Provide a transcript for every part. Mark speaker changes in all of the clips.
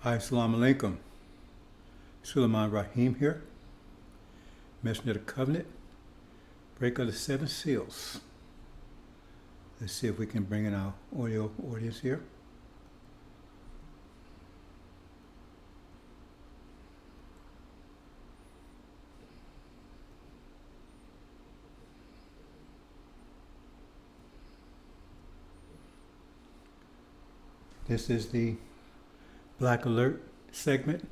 Speaker 1: Assalamu alaikum. Sulaiman Rahim here, Messenger of the Covenant, breaker of the seven seals. Let's see if we can bring in our audio audience here. This is the Black Alert segment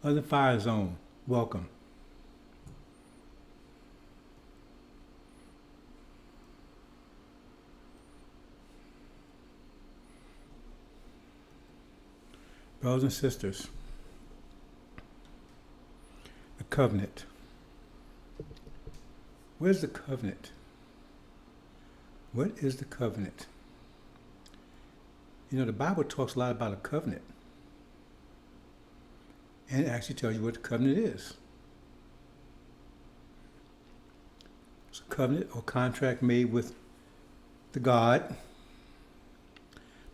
Speaker 1: of the Fire Zone. Welcome. Brothers and sisters, the covenant. Where's the covenant? What is the covenant? You know, the Bible talks a lot about a covenant. And it actually tells you what the covenant is. It's a covenant or contract made with the God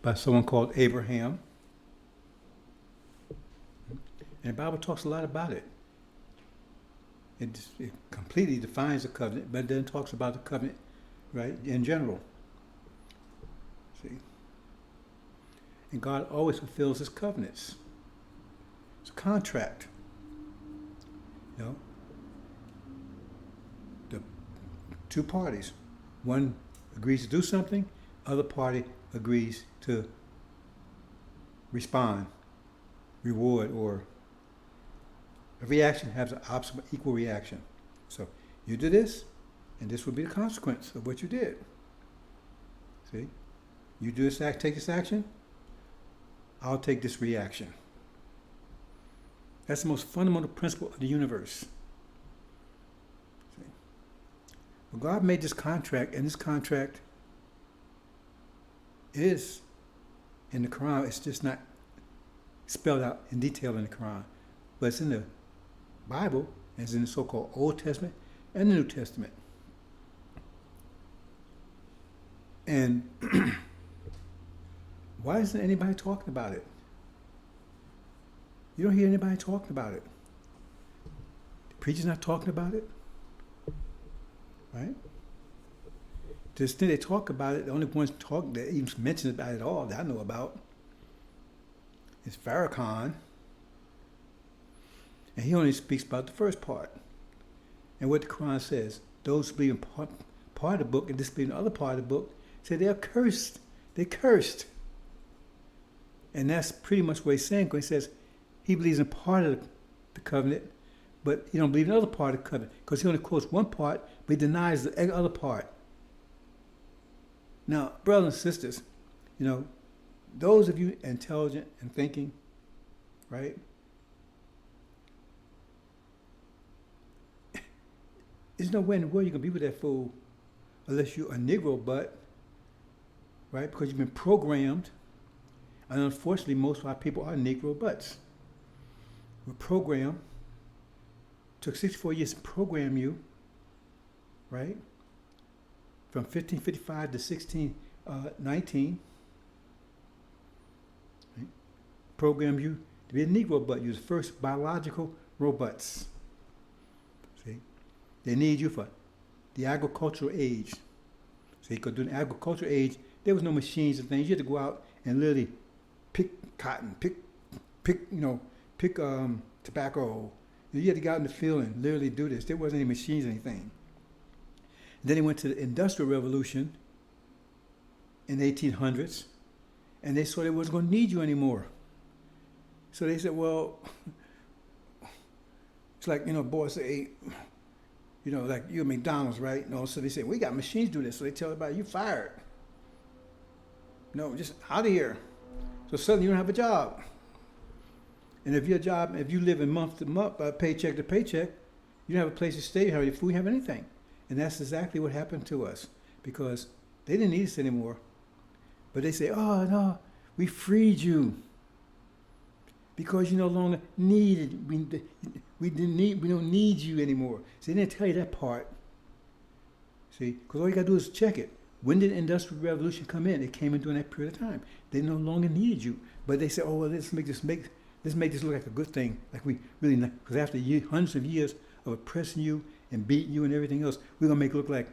Speaker 1: by someone called Abraham. And the Bible talks a lot about it. It completely defines the covenant, but then talks about the covenant, right, in general. See? And God always fulfills his covenants. It's a contract. You know? The two parties. One agrees to do something, other party agrees to respond, reward, or a reaction has an opposite equal reaction. So you do this, and this will be the consequence of what you did. See? You do this act, take this action, I'll take this reaction. That's the most fundamental principle of the universe. See? Well, God made this contract, and this contract is in the Quran. It's just not spelled out in detail in the Quran, but it's in the Bible, and it's in the so-called Old Testament and the New Testament. And why isn't anybody talking about it? You don't hear anybody talking about it. The preacher's not talking about it, right? To the extent they talk about it, the only ones that even mention about it at all that I know about is Farrakhan, and he only speaks about the first part. And what the Quran says, those who believe in part of the book and disbelieve in the other part of the book, say they are cursed. They're cursed. And that's pretty much what he's saying, because he says he believes in part of the covenant, but he don't believe in the other part of the covenant, because he only quotes one part, but he denies the other part. Now, brothers and sisters, you know, those of you intelligent and thinking, right? There's no way in the world you can be with that fool unless you're a Negro butt, right? Because you've been programmed. And unfortunately, most of our people are Negro butts. We're programmed. Took 64 years to program you, right? From 1555 to 1619. Right? Programmed you to be a Negro butt. You're the first biological robots. See? They need you for the agricultural age. So you could do the agricultural age. There was no machines and things. You had to go out and literally pick cotton, pick tobacco. You had to go out in the field and literally do this. There wasn't any machines or anything. And then they went to the Industrial Revolution in the 1800s, and they saw they wasn't going to need you anymore. So they said, well, it's like, boys say, like you at McDonald's, right? So they say, we got machines do this. So they tell everybody, you fired. No, just out of here. So suddenly you don't have a job. And if you live in month to month, paycheck to paycheck, you don't have a place to stay, you don't have any food, you have anything. And that's exactly what happened to us, because they didn't need us anymore. But they say, oh no, we freed you because you no longer needed. We don't need you anymore. See, they didn't tell you that part. See, because all you gotta do is check it. When did the Industrial Revolution come in? It came in during that period of time. They no longer needed you. But they said, oh, well, let's make this look like a good thing. Like we really, because after hundreds of years of oppressing you and beating you and everything else, we're going to make it look like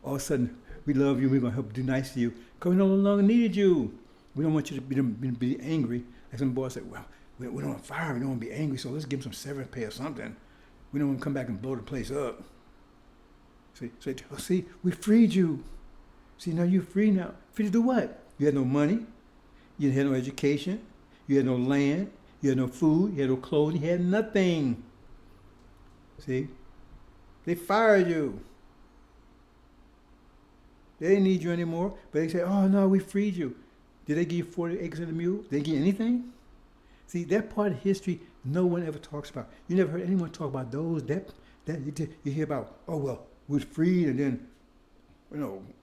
Speaker 1: all of a sudden we love you, we're going to help do nice to you. Because we no longer needed you. We don't want you to be angry. Like some boy said, well, we don't want to fire, we don't want to be angry, so let's give them some severance pay or something. We don't want to come back and blow the place up. See, we freed you. See, now you're free now. Free to do what? You had no money. You had no education. You had no land. You had no food. You had no clothing. You had nothing. See? They fired you. They didn't need you anymore. But they said, oh, no, we freed you. Did they give you 40 acres and a mule? Did they give you anything? See, that part of history no one ever talks about. You never heard anyone talk about those. That you hear about, oh, well, we was freed, and then,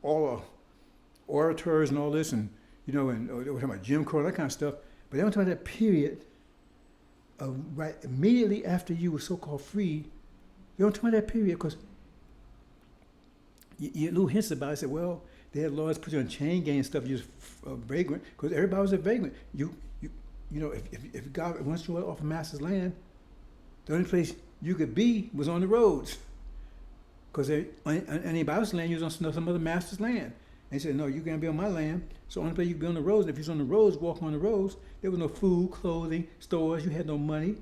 Speaker 1: all the orators and all this, and, they were talking about Jim Crow, that kind of stuff. But they don't talk about that period of right immediately after you were so-called free. They don't talk about that period because you little hints about it. Said, well, they had laws put you on chain gang and stuff. You was vagrant because everybody was a vagrant. If God wants you off a master's land, the only place you could be was on the roads. Because on anybody else's land, you was on some other master's land. And he said, no, you're going to be on my land. So the only place you could be on the roads. And if you're on the roads, walking on the roads, there was no food, clothing, stores. You had no money.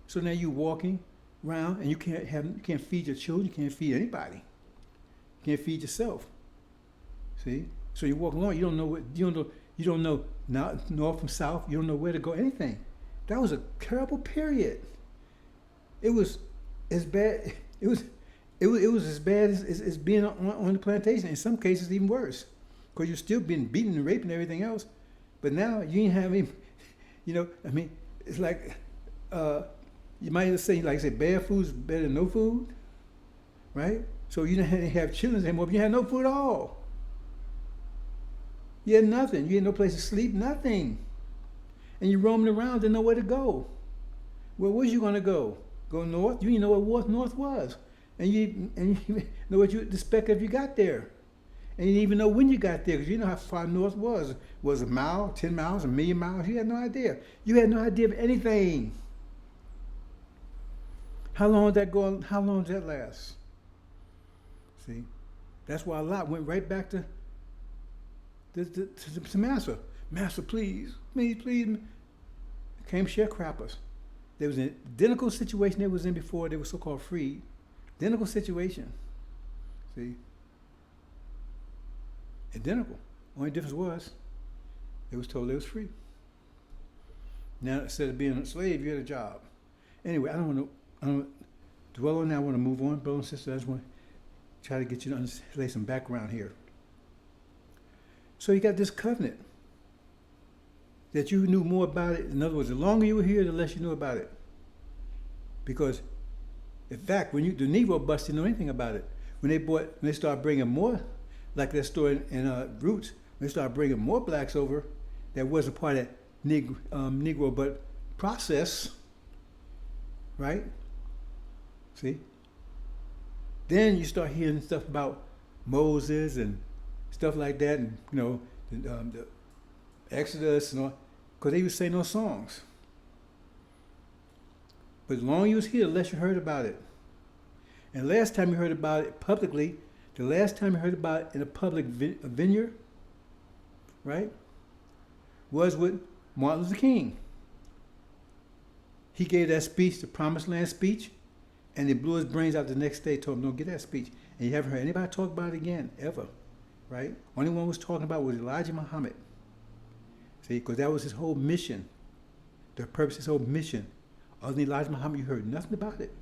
Speaker 1: So now you're walking around, and you can't feed your children. You can't feed anybody. You can't feed yourself. See? So you walk along. You don't know north from south. You don't know where to go. Anything. That was a terrible period. It was as bad. It was as bad as being on the plantation. In some cases, even worse, because you're still being beaten and raped and everything else. But now you ain't having, it's like you might say, like I said, bad food's better than no food, right? So you didn't have children anymore, but you had no food at all. You had nothing. You had no place to sleep, nothing. And you're roaming around, didn't know where to go. Where was you going to go? Go north? You didn't know what north was. And you know what you would expect if you got there. And you didn't even know when you got there, because you know how far north was. Was a mile, 10 miles, a million miles? You had no idea. You had no idea of anything. How long did that go? How long did that last? See? That's why Lot went right back to Master. Master, please. Came sharecroppers. There was an identical situation they was in before they were so-called freed. Identical situation. See? Identical. Only difference was they was told they was free. Now instead of being a slave, you had a job. Anyway, I don't want to dwell on that. I want to move on, brothers and sisters. I just want to try to get you to lay some background here. So you got this covenant that you knew more about it. In other words, the longer you were here, the less you knew about it. Because in fact, the Negro bus didn't know anything about it. When they started bringing more, like that story in Roots, when they started bringing more blacks over, that wasn't part of that Negro but process, right? See? Then you start hearing stuff about Moses and stuff like that, and the Exodus and all, because they would say no songs. But as long as you was here, the less you heard about it. And the last time you heard about it publicly, the last time you heard about it in a public vineyard, right, was with Martin Luther King. He gave that speech, the Promised Land speech, and they blew his brains out the next day, told him, don't get that speech. And you haven't heard anybody talk about it again, ever, right? Only one was talking about was Elijah Muhammad. See, because that was his whole mission, the purpose of his whole mission. Other than Elijah Muhammad, you heard nothing about it.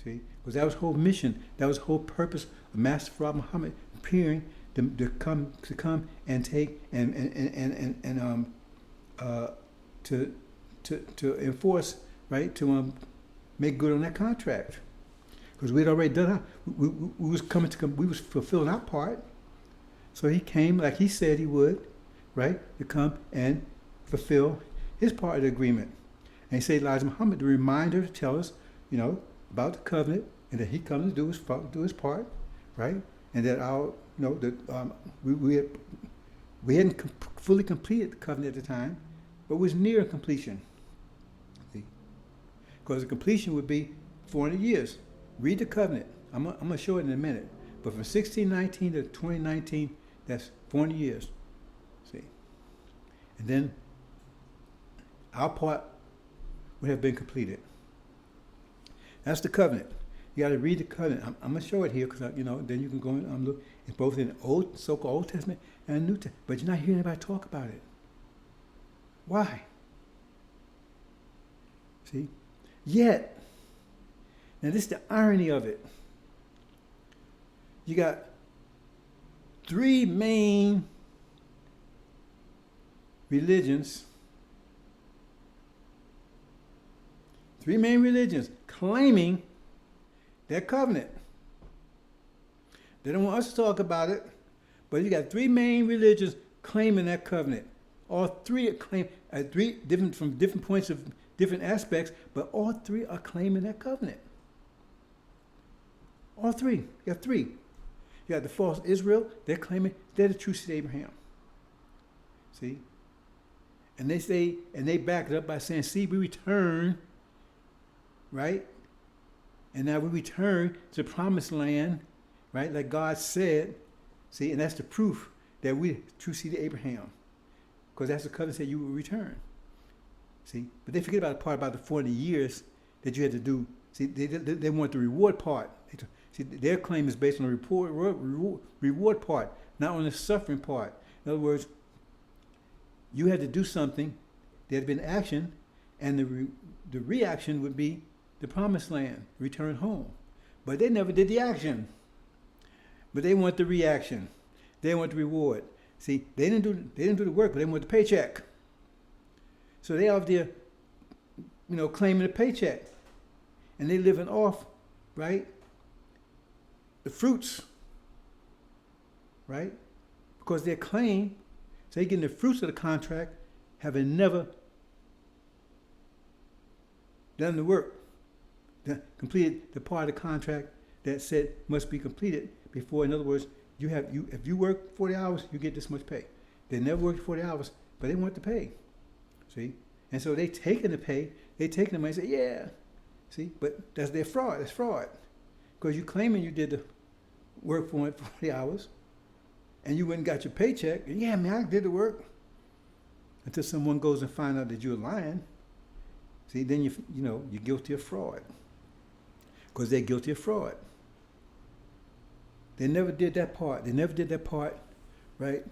Speaker 1: See, because that was his whole mission, that was the whole purpose of Master Farad Muhammad appearing to come and take to enforce, right, to make good on that contract. Because we had already done we was fulfilling our part. So he came like he said he would, right, to come and fulfill his part of the agreement. And he said Elijah Muhammad, the reminder to tell us, about the covenant, and that he comes to do his part, right? and that we hadn't fully completed the covenant at the time, but was near completion. See, because the completion would be 400 years. Read the covenant. I'm going to show it in a minute. But from 1619 to 2019, that's 400 years. See, and then our part would have been completed. That's the covenant. You got to read the covenant. I'm going to show it here because then you can go and look. It's both in the so-called Old Testament and New Testament. But you're not hearing anybody talk about it. Why? See? Yet, now this is the irony of it. You got three main religions. Three main religions claiming their covenant. They don't want us to talk about it, but you got three main religions claiming that covenant. All three claim from different points of different aspects, but all three are claiming that covenant. All three. You got three. You got the false Israel. They're claiming they're the true seed of Abraham. See, and they back it up by saying, "See, we return." Right? And now we return to the promised land, right? Like God said. See, and that's the proof that we true seed of Abraham. Because that's the covenant said you will return. See? But they forget about the part about the 40 years that you had to do. See, they want the reward part. See, their claim is based on the reward part, not on the suffering part. In other words, you had to do something, there had been action, and the reaction would be the promised land, return home. But they never did the action. But they want the reaction. They want the reward. See, they didn't do the work, but they want the paycheck. So they out there, claiming the paycheck. And they living off, right, the fruits. Right? Because their claim, so they getting the fruits of the contract, having never done the work. Completed the part of the contract that said must be completed before. In other words, if you work 40 hours, you get this much pay. They never worked 40 hours, but they want the pay. See? And so they taking the pay, they taking the money and say, yeah. See? But that's their fraud. That's fraud. Because you claiming you did the work for 40 hours, and you went and got your paycheck. And yeah, man, I did the work. Until someone goes and finds out that you're lying. See, then you're guilty of fraud. Because they're guilty of fraud. They never did that part. Right?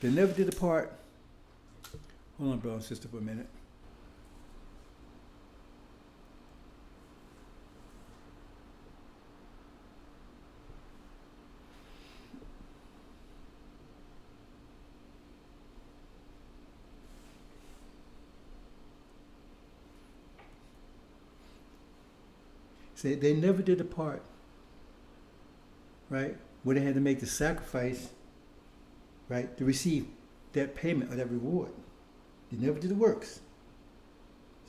Speaker 1: They never did the part. Hold on, brother and sister, for a minute. See, they never did the part, right, where they had to make the sacrifice, right, to receive that payment or that reward. They never did the works.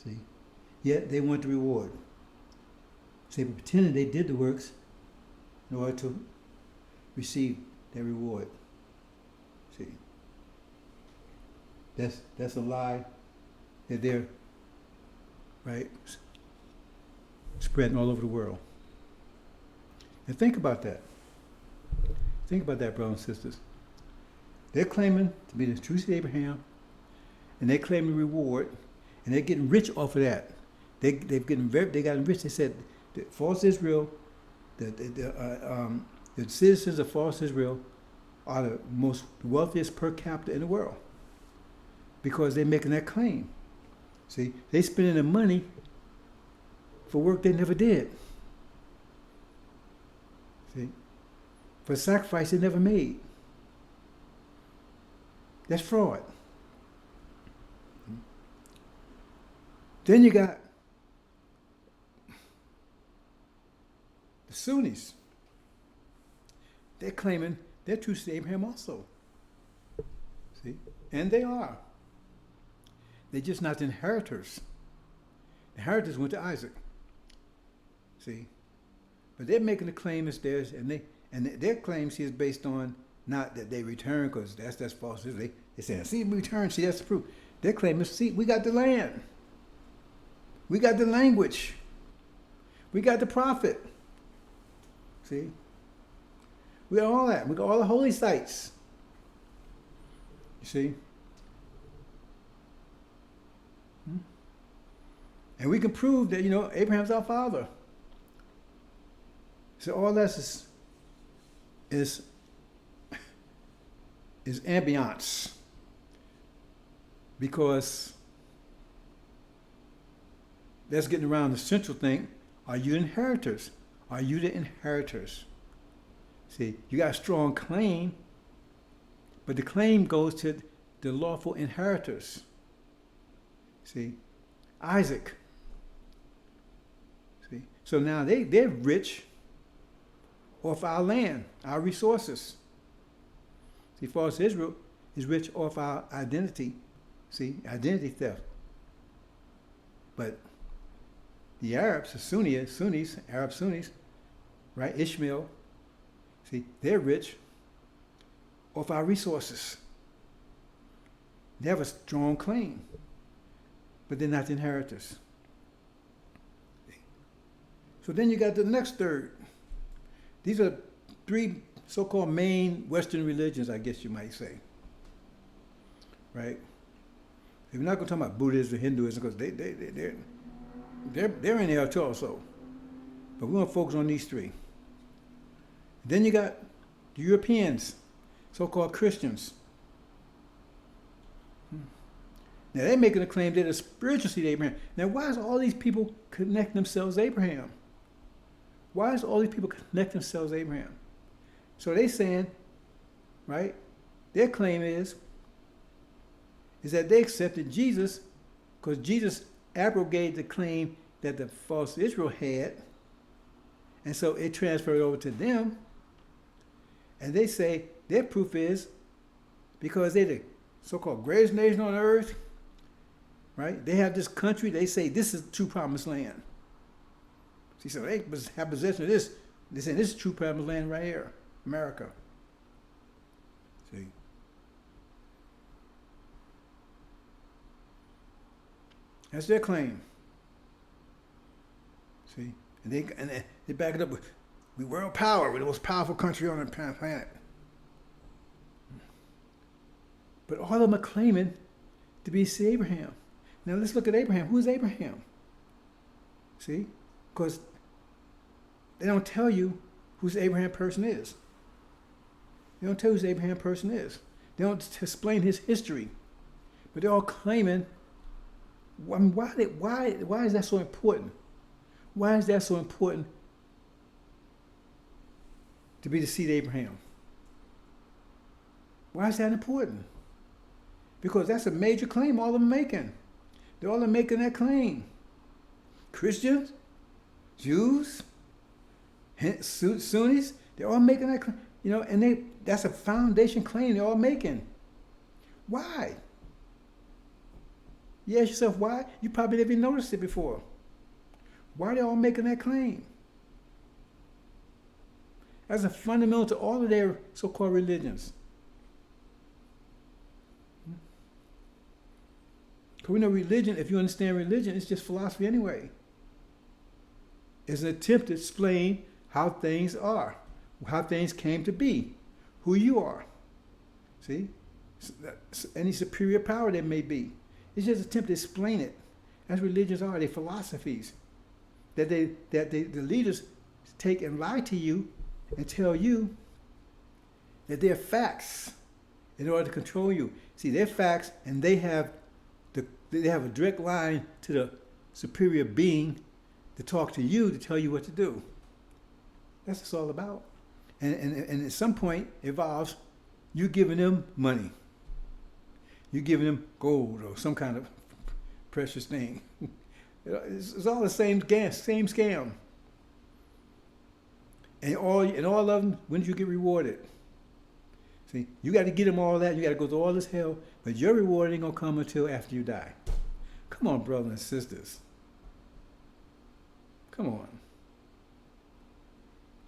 Speaker 1: See? Yet they want the reward. See, but pretending they did the works in order to receive that reward. See? That's a lie that they're, right, spreading all over the world. And think about that. Think about that, brothers and sisters. They're claiming to be the true seed of Abraham, and they're claiming reward, and they're getting rich off of that. They got rich. They said the false Israel, the citizens of false Israel are the most wealthiest per capita in the world because they're making that claim. See, they spending the money for work they never did. See? For sacrifice they never made. That's fraud. Then you got the Sunnis. They're claiming they're true to Abraham also. See? And they are. They're just not the inheritors. The inheritors went to Isaac. See? But they're making the claim it's theirs, and their claim, see, is based on not that they return, because that's false. They're saying, see, we return, see, that's the proof. Their claim is, see, we got the land. We got the language. We got the prophet. See? We got all that. We got all the holy sites. You see? And we can prove that, Abraham's our father. So all that is ambiance. Because that's getting around the central thing. Are you inheritors? Are you the inheritors? See, you got a strong claim, but the claim goes to the lawful inheritors. See, Isaac. See, so now they're rich off our land, our resources. See, false Israel is rich off our identity. See, identity theft. But the Arabs, the Sunnis, Arab Sunnis, right? Ishmael, see, they're rich off our resources. They have a strong claim, but they're not the inheritors. So then you got the next third. These are three so-called main Western religions, I guess you might say. Right? We're not going to talk about Buddhism or Hinduism, because they're in there too also. But we're going to focus on these three. Then you got the Europeans, so-called Christians. Now they're making a claim they're the spiritual seed of Abraham. Now why is all these people connect themselves to Abraham? Why is all these people connect themselves to Abraham? So they're saying, right, their claim is that they accepted Jesus because Jesus abrogated the claim that the false Israel had, and so it transferred over to them. And they say their proof is because they're the so-called greatest nation on earth, right? They have this country, they say this is the true promised land. See, so they have possession of this. They say this is true promised land right here, America. See? That's their claim. See? And they back it up with, we world power, we're the most powerful country on the planet. But all of them are claiming to be Abraham. Now let's look at Abraham. Who's Abraham? See? Because they don't tell you who this Abraham person is. They don't tell you who this Abraham person is. They don't explain his history. But they're all claiming, I mean, why is that so important? Why is that so important to be the seed of Abraham? Why is that important? Because that's a major claim all of them making. They're all making that claim. Christians, Jews, Sunnis, they're all making that claim. And that's a foundation claim they're all making. Why? You ask yourself why? You probably never even noticed it before. Why are they all making that claim? That's a fundamental to all of their so-called religions. Because we know religion, if you understand religion, it's just philosophy anyway. It's an attempt to explain how things are, how things came to be, who you are. See? Any superior power there may be. It's just an attempt to explain it. As religions are, they're philosophies. That the leaders take and lie to you and tell you that they're facts in order to control you. See, they're facts, and they have a direct line to the superior being to talk to you, to tell you what to do. That's what it's all about. And at some point evolves you giving them money. You giving them gold or some kind of precious thing. It's all the same scam. And all of them, when did you get rewarded? See, you got to get them all that. You got to go through all this hell, but your reward ain't gonna come until after you die. Come on, brothers and sisters. Come on.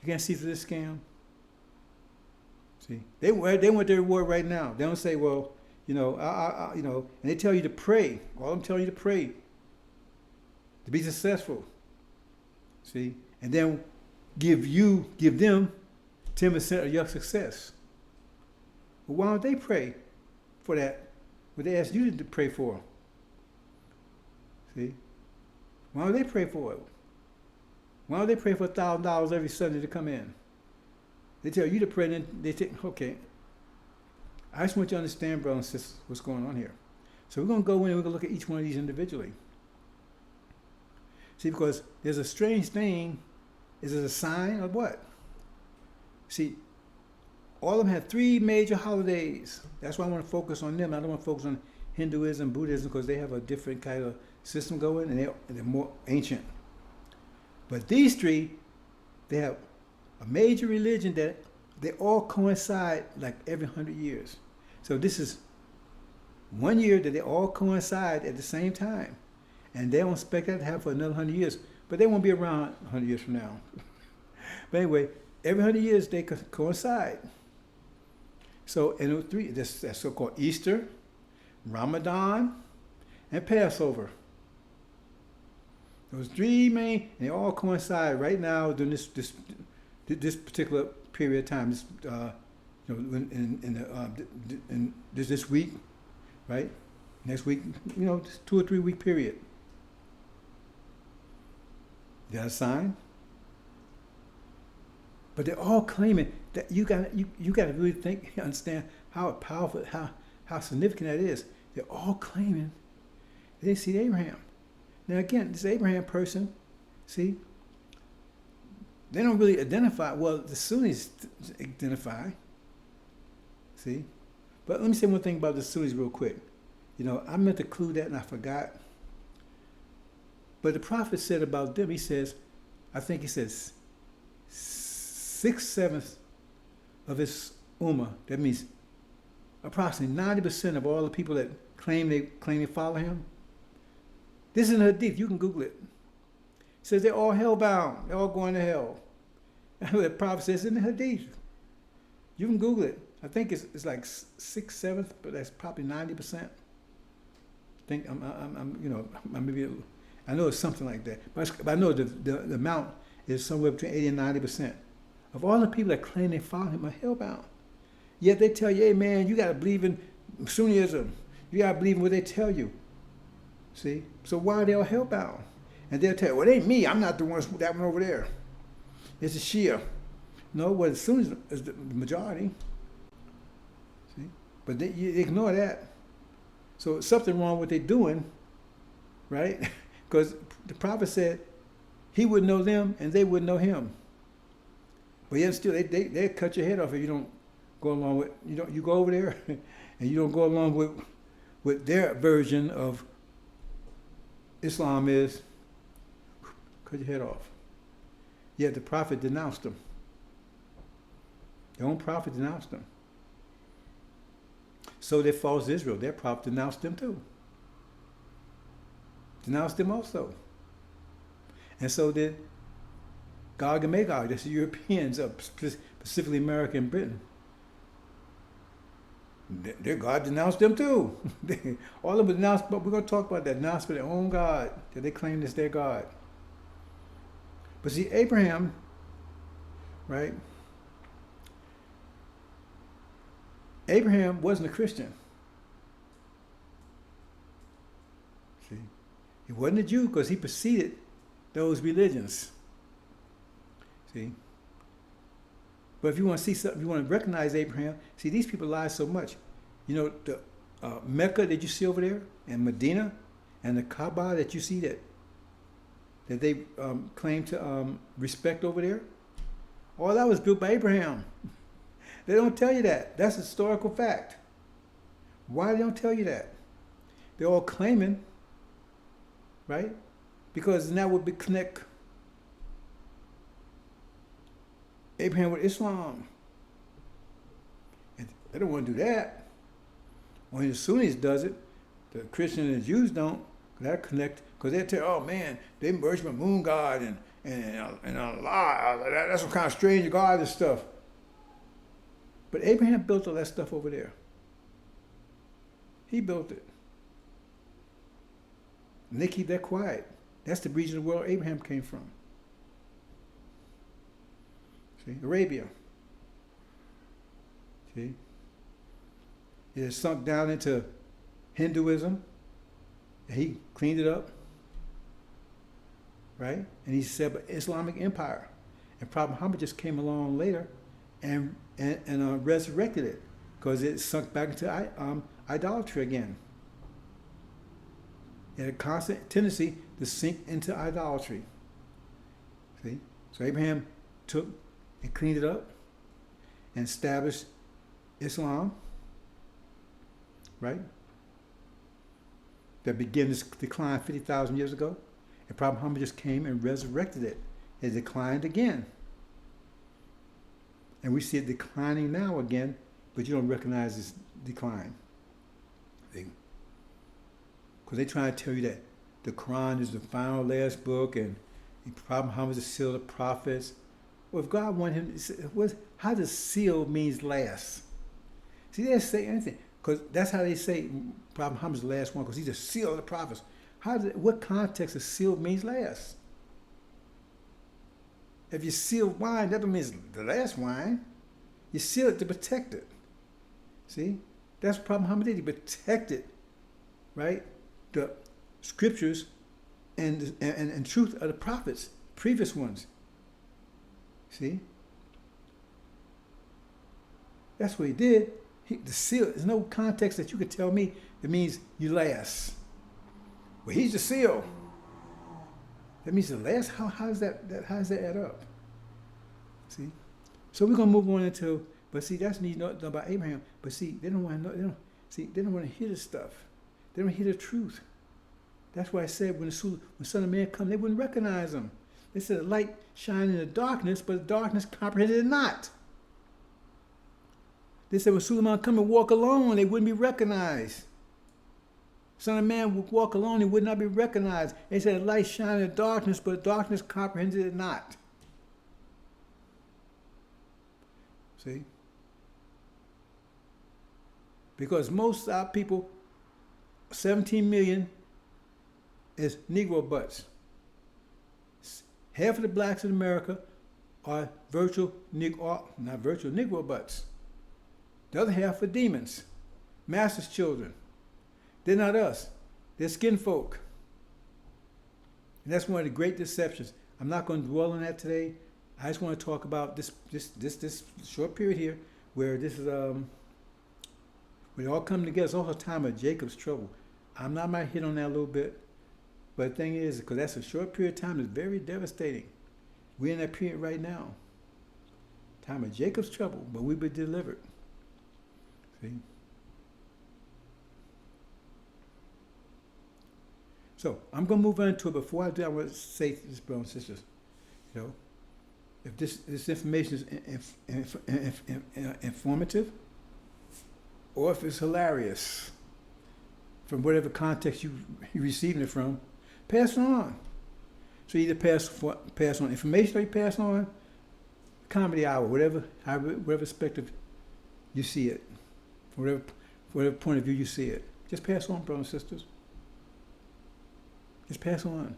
Speaker 1: You can't see through this scam. See, they want their reward right now. They don't say, well, you know, you know, and they tell you to pray. All of them tell you to pray to be successful. See, and then give them 10% of your success. Well, why don't they pray for that? What they ask you to pray for? See, why don't they pray for it? Why don't they pray for $1,000 every Sunday to come in? They tell you to pray, and then they take, okay. I just want you to understand, brothers and sisters, what's going on here. So we're going to go in and we're going to look at each one of these individually. See, because there's a strange thing. Is it a sign of what? See, all of them have 3 major holidays. That's why I want to focus on them. I don't want to focus on Hinduism, Buddhism, because they have a different kind of system going, and they're more ancient. But these 3, they have a major religion that they all coincide like every 100 years. So this is 1 year that they all coincide at the same time. And they don't expect that to happen for another 100 years. But they won't be around 100 years from now. But anyway, every 100 years they coincide. So in those 3, that's so-called Easter, Ramadan, and Passover. Those 3 main, and they all coincide right now during this particular period of time. This, you know, in this week, right? Next week, you know, 2 or 3 week period. Is that a sign? But they're all claiming that you got to really think, understand how powerful, how significant that is. They're all claiming they didn't see Abraham. Now again, this Abraham person, see, they don't really identify. Well, the Sunnis identify. See, but let me say one thing about the Sunnis real quick. You know, I meant to clue that and I forgot. But the prophet said about them, he says, I think he says 6/7 of his ummah. That means approximately 90% of all the people that claim they follow him. This is in Hadith. You can Google it. It says they're all hellbound. They're all going to hell. The prophet says in the Hadith. You can Google it. I think it's like 6/7, but that's probably 90%. I think I'm you know, maybe I know it's something like that, but I know the amount is somewhere between 80 and 90% of all the people that claim they follow him are hellbound. Yet they tell you, hey man, you got to believe in Sunnism. You got to believe in what they tell you. See, so why are they all hellbound? And they'll tell you, well, it ain't me. I'm not the one. That one over there. It's a Shia. No, well, the Sunnis is the majority. See, but they ignore that. So something wrong with what they're doing, right? Because the prophet said he would know them and they would know him. But yet still, they cut your head off if you don't go along with, you go over there and you don't go along with their version of Islam is, cut your head off. Yet the prophet denounced them. Their own prophet denounced them. So did false Israel. Their prophet denounced them too. Denounced them also. And so did Gog and Magog. That's the Europeans, specifically America and Britain. Their God denounced them too. All of them denounced, but we're going to talk about that. Denounced for their own God, that they claim is their God. But see, Abraham, right? Abraham wasn't a Christian. See, he wasn't a Jew because he preceded those religions. See? But if you want to see something, you want to recognize Abraham, see, these people lie so much. You know, the Mecca that you see over there, and Medina, and the Kaaba that you see that they claim to respect over there, all that was built by Abraham. They don't tell you that. That's a historical fact. Why they don't tell you that? They're all claiming, right? Because that would connect Abraham with Islam. And they don't want to do that. Only the Sunnis does it. The Christians and the Jews don't. That connect, because they tell, oh man, they worship a moon god and that's some kind of strange God and stuff. But Abraham built all that stuff over there. He built it. And they keep that quiet. That's the region of the world Abraham came from. See, Arabia. See, it has sunk down into Hinduism. And he cleaned it up, right? And he set up an Islamic empire. And Prophet Muhammad just came along later and resurrected it because it sunk back into idolatry again. It had a constant tendency to sink into idolatry. See? So Abraham took and cleaned it up and established Islam, right? That began this decline 50,000 years ago. And Prophet Muhammad just came and resurrected it. It declined again. And we see it declining now again, but you don't recognize this decline. Because they're trying to tell you that the Quran is the final last book and Prophet Muhammad is the seal of the prophets. Well, if God wanted him, how does seal means last? See, they didn't say anything. Because that's how they say Prophet Muhammad's the last one, because he's the seal of the prophets. What context does seal means last? If you seal wine, that don't mean the last wine. You seal it to protect it. See? That's what Prophet Muhammad did. He protected, right, the scriptures and truth of the prophets, previous ones. See? That's what he did. The seal, there's no context that you could tell me it means you last. Well, he's the seal. That means the last. How does that add up? See, so we're gonna move on into. But see, that's need to know about Abraham. But see, they don't want to know. They don't want to hear this stuff. They don't hear the truth. That's why I said when the Son of Man come, they wouldn't recognize him. They said the light shine in the darkness, but the darkness comprehended it not. They said when Suleiman come and walk alone, they wouldn't be recognized. Son of Man would walk alone, he would not be recognized. They said light shine in the darkness, but darkness comprehended it not. See? Because most of our people, 17 million, is Negro butts. Half of the blacks in America are not virtual Negro butts. The other half are demons, master's children. They're not us. They're skin folk. And that's one of the great deceptions. I'm not going to dwell on that today. I just want to talk about this short period here where this is we all come together. It's also a time of Jacob's trouble. I might hit on that a little bit, but the thing is, because that's a short period of time, it's very devastating. We're in that period right now. Time of Jacob's trouble, but we've been delivered. See? So I'm going to move on to it. Before I do, I want to say to this, brothers and sisters, if this information is informative, or if it's hilarious, from whatever context you're receiving it from, pass it on. So either pass on information or you pass on comedy hour, whatever perspective you see it, whatever point of view you see it. Just pass on, brothers and sisters. Just pass on.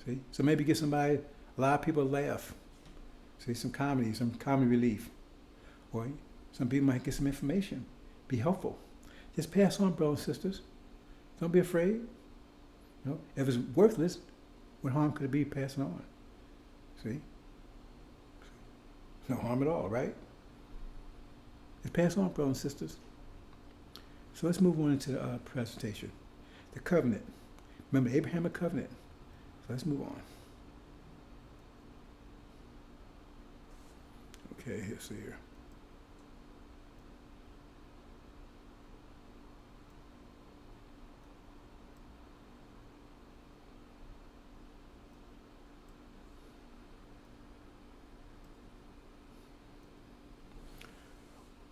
Speaker 1: See? So maybe get somebody, a lot of people laugh. See, some comedy relief. Or some people might get some information. Be helpful. Just pass on, brothers and sisters. Don't be afraid. If it's worthless, what harm could it be passing on? See? No harm at all, right? Just pass on, brothers and sisters. So let's move on into the presentation. The covenant. Remember, Abrahamic Covenant. So let's move on. Okay, let's see here.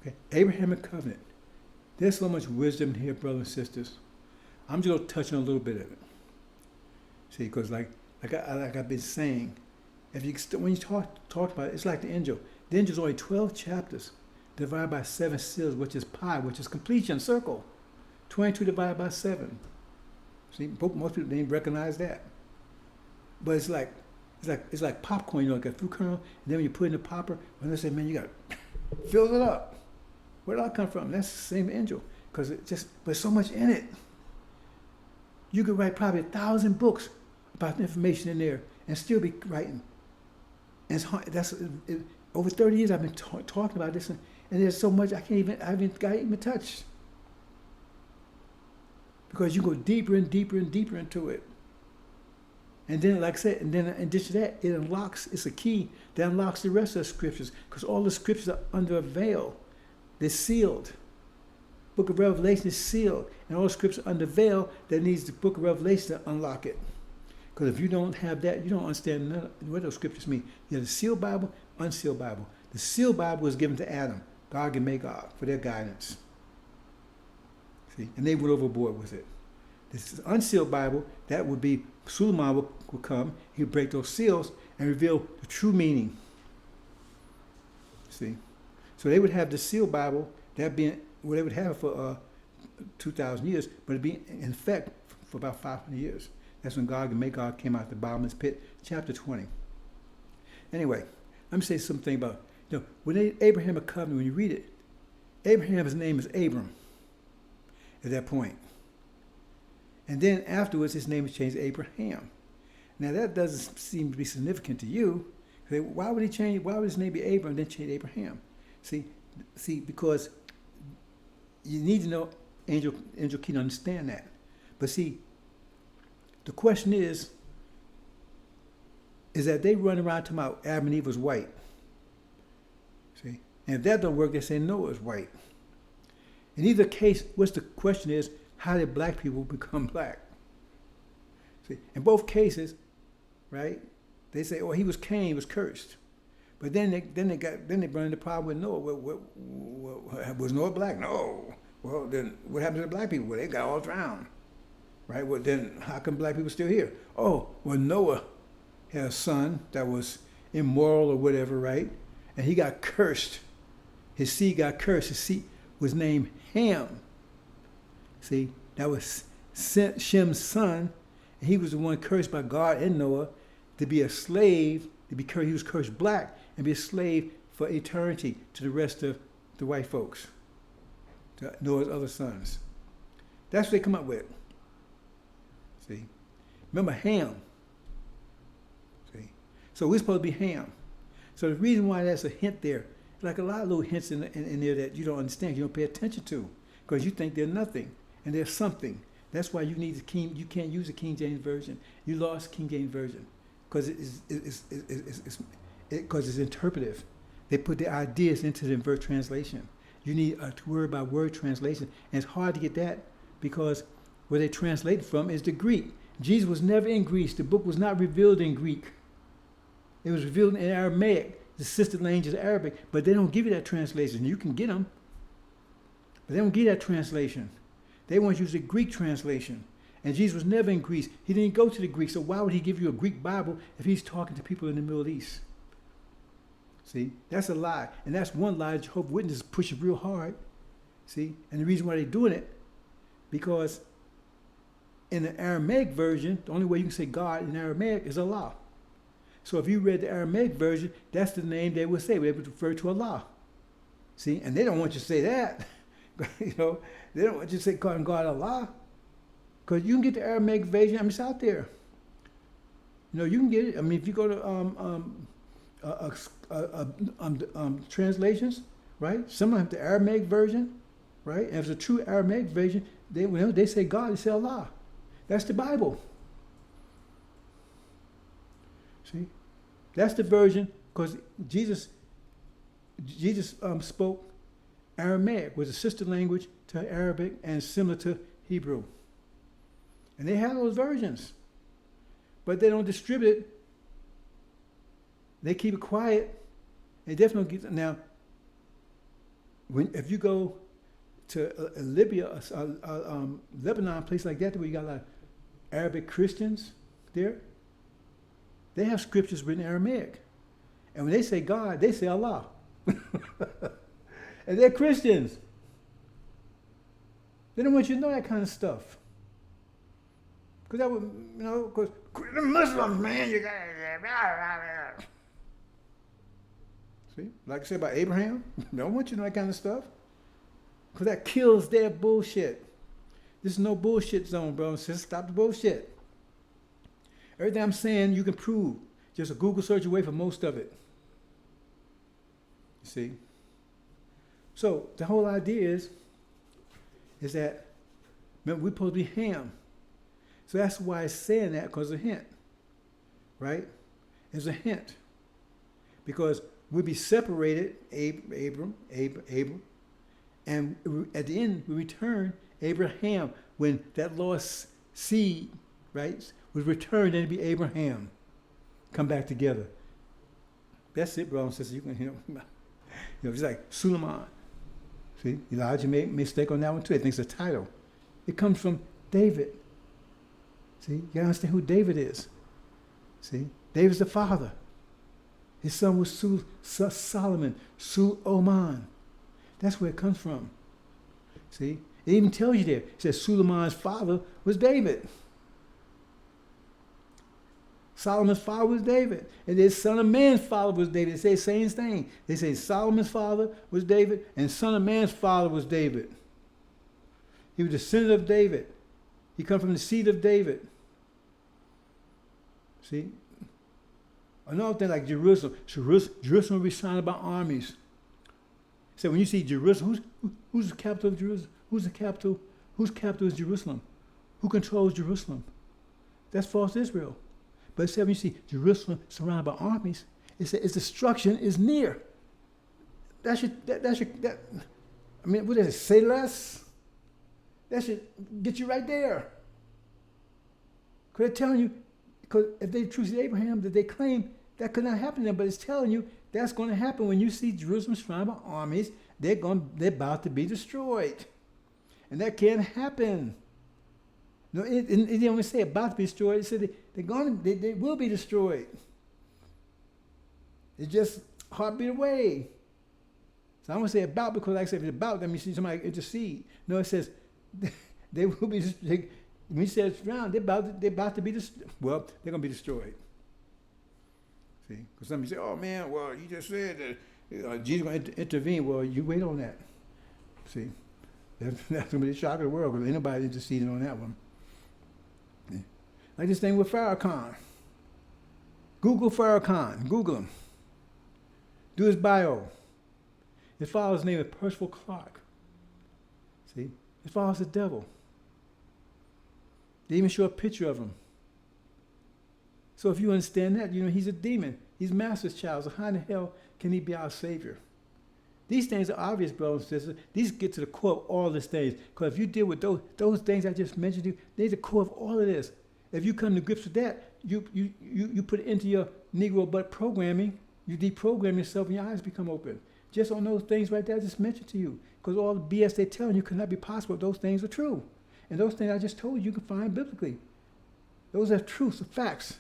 Speaker 1: Okay, Abrahamic Covenant. There's so much wisdom here, brothers and sisters. I'm just going to touch on a little bit of it. See, because like I've been saying, If you when you talk about it, it's like the angel. The angel is only 12 chapters divided by 7 seals, which is pi, which is completion, circle. 22 divided by 7. See, most people didn't recognize that. But it's like popcorn, you know, like a fruit kernel, and then when you put it in the popper, when they say, man, you got to fill it up. Where did that come from? That's the same angel. Because there's so much in it. You could write probably 1,000 books about the information in there and still be writing. And it's hard, over 30 years I've been talking about this, and there's so much I haven't got even touched. Because you go deeper and deeper and deeper into it. And then, like I said, in addition to that, it's a key that unlocks the rest of the scriptures. Because all the scriptures are under a veil. They're sealed. Book of Revelation is sealed. And all the scriptures under veil that needs the book of Revelation to unlock it. Because if you don't have that, you don't understand what those scriptures mean. You have the sealed Bible, unsealed Bible. The sealed Bible was given to Adam, Gog and Magog, for their guidance. See, and they went overboard with it. This unsealed Bible, that would be Suleiman would come, he would break those seals and reveal the true meaning. See? So they would have the sealed Bible, that being what they would have for 2,000 years, but it'd be in effect for about 500 years. That's when Gog and Magog came out of the bottomless pit, chapter 20. Anyway, let me say something about, when Abrahamic Covenant, when you read it, Abraham's name is Abram at that point. And then afterwards, his name is changed to Abraham. Now that doesn't seem to be significant to you. Why would his name be Abram and then change Abraham? See, because you need to know Angel Key to understand that. But see, the question is that they run around talking about Adam and Eve was white. See, and if that don't work, they say Noah is white. In either case, what's the question is, how did black people become black? See, in both cases, right? They say, "Oh, Cain was cursed," but then they run into the problem with Noah. Was Noah black? No. Well, then what happened to the black people? Well, they got all drowned, right? Well, then how come black people still here? Oh, well, Noah had a son that was immoral or whatever, right? And he got cursed. His seed got cursed. His seed was named Ham. See, that was Shem's son, and he was the one cursed by God and Noah to be a slave, he was cursed black, and be a slave for eternity to the rest of the white folks, to Noah's other sons. That's what they come up with. See? Remember Ham. See? So we're supposed to be Ham. So the reason why that's a hint there, like a lot of little hints in there that you don't understand, you don't pay attention to, because you think they're nothing. And there's something. That's why you can't use the King James Version. You lost King James Version because it's interpretive. They put the ideas into the verse translation. You need a word by word translation, and it's hard to get that because where they translate from is the Greek. Jesus was never in Greece. The book was not revealed in Greek. It was revealed in Aramaic, the sister language is Arabic, but they don't give you that translation. You can get them, but they don't give you that translation. They want to use the Greek translation. And Jesus was never in Greece. He didn't go to the Greek, so why would he give you a Greek Bible if he's talking to people in the Middle East? See, that's a lie. And that's one lie that Jehovah's Witnesses push real hard. See, and the reason why they're doing it, because in the Aramaic version, the only way you can say God in Aramaic is Allah. So if you read the Aramaic version, that's the name they would say. They would refer to Allah. See, and they don't want you to say that. They don't want you to say calling God Allah. Because you can get the Aramaic version, it's out there. You can get it. If you go to translations, right? Some have the Aramaic version, right? And if it's a true Aramaic version, they say God, they say Allah. That's the Bible. See? That's the version, because Jesus spoke Aramaic, was a sister language to Arabic and similar to Hebrew. And they have those versions. But they don't distribute it. They keep it quiet. They definitely don't get it. Now, if you go to Libya, Lebanon, a place like that where you got a lot of Arabic Christians there, They have scriptures written in Aramaic. And when they say God, they say Allah. And they're Christians. They don't want you to know that kind of stuff. Because that would, because the Muslims, man, you got to. See, like I said about Abraham, they don't want you to know that kind of stuff. Because that kills their bullshit. This is no bullshit zone, bro. Just stop the bullshit. Everything I'm saying, you can prove. Just a Google search away from most of it. You see? So the whole idea is that, remember, we're supposed to be Ham. So that's why it's saying that, because it's a hint. Right? It's a hint. Because we'll be separated, Abram, and at the end we return Abraham, when that lost seed, right, was returned, and it'd be Abraham. Come back together. That's it, brother and sister. You can, it's like Suleiman. See, Elijah made a mistake on that one too. I think it's a title. It comes from David. See, you gotta understand who David is. See, David's the father. His son was Solomon, Oman. That's where it comes from. See, it even tells you there. It says Suleiman's father was David. Solomon's father was David. And the Son of Man's father was David. They say the same thing. They say Solomon's father was David, and Son of Man's father was David. He was the descendant of David. He come from the seed of David. See? Another thing like Jerusalem. Jerusalem will be surrounded by armies. So when you see Jerusalem, who's the capital of Jerusalem? Who's the capital? Whose capital is Jerusalem? Who controls Jerusalem? That's false Israel. But it said when you see Jerusalem surrounded by armies, it said its destruction is near. What does it say less? That should get you right there. Because they're telling you, because if they truly Abraham, that they claim that could not happen to them, but it's telling you that's going to happen when you see Jerusalem surrounded by armies. They're about to be destroyed, and that can't happen. No, it didn't only say about to be destroyed. It said they will be destroyed. It's just a heartbeat away. So I don't want to say about, because like I said, if it's about, that means somebody intercede. No, it says they will be. When you say it's around, they're about to be destroyed. Well, they're going to be destroyed. See, because some people say, "Oh man, well, you just said that Jesus is going to intervene." Well, you wait on that. See, that's going to be the shock of the world, because ain't nobody interceding on that one. Yeah. Like this thing with Farrakhan. Google Farrakhan. Google him. Do his bio. His father's name is Percival Clark. See, his father's the devil. They even show a picture of him. So if you understand that, he's a demon. He's master's child. So how in the hell can he be our savior? These things are obvious, brothers and sisters. These get to the core of all these things. Because if you deal with those things I just mentioned to you, they're the core of all of this. If you come to grips with that, you put it into your Negro butt programming, you deprogram yourself and your eyes become open. Just on those things right there I just mentioned to you. Because all the BS they're telling you could not be possible if those things are true. And those things I just told you can find biblically. Those are truths, facts.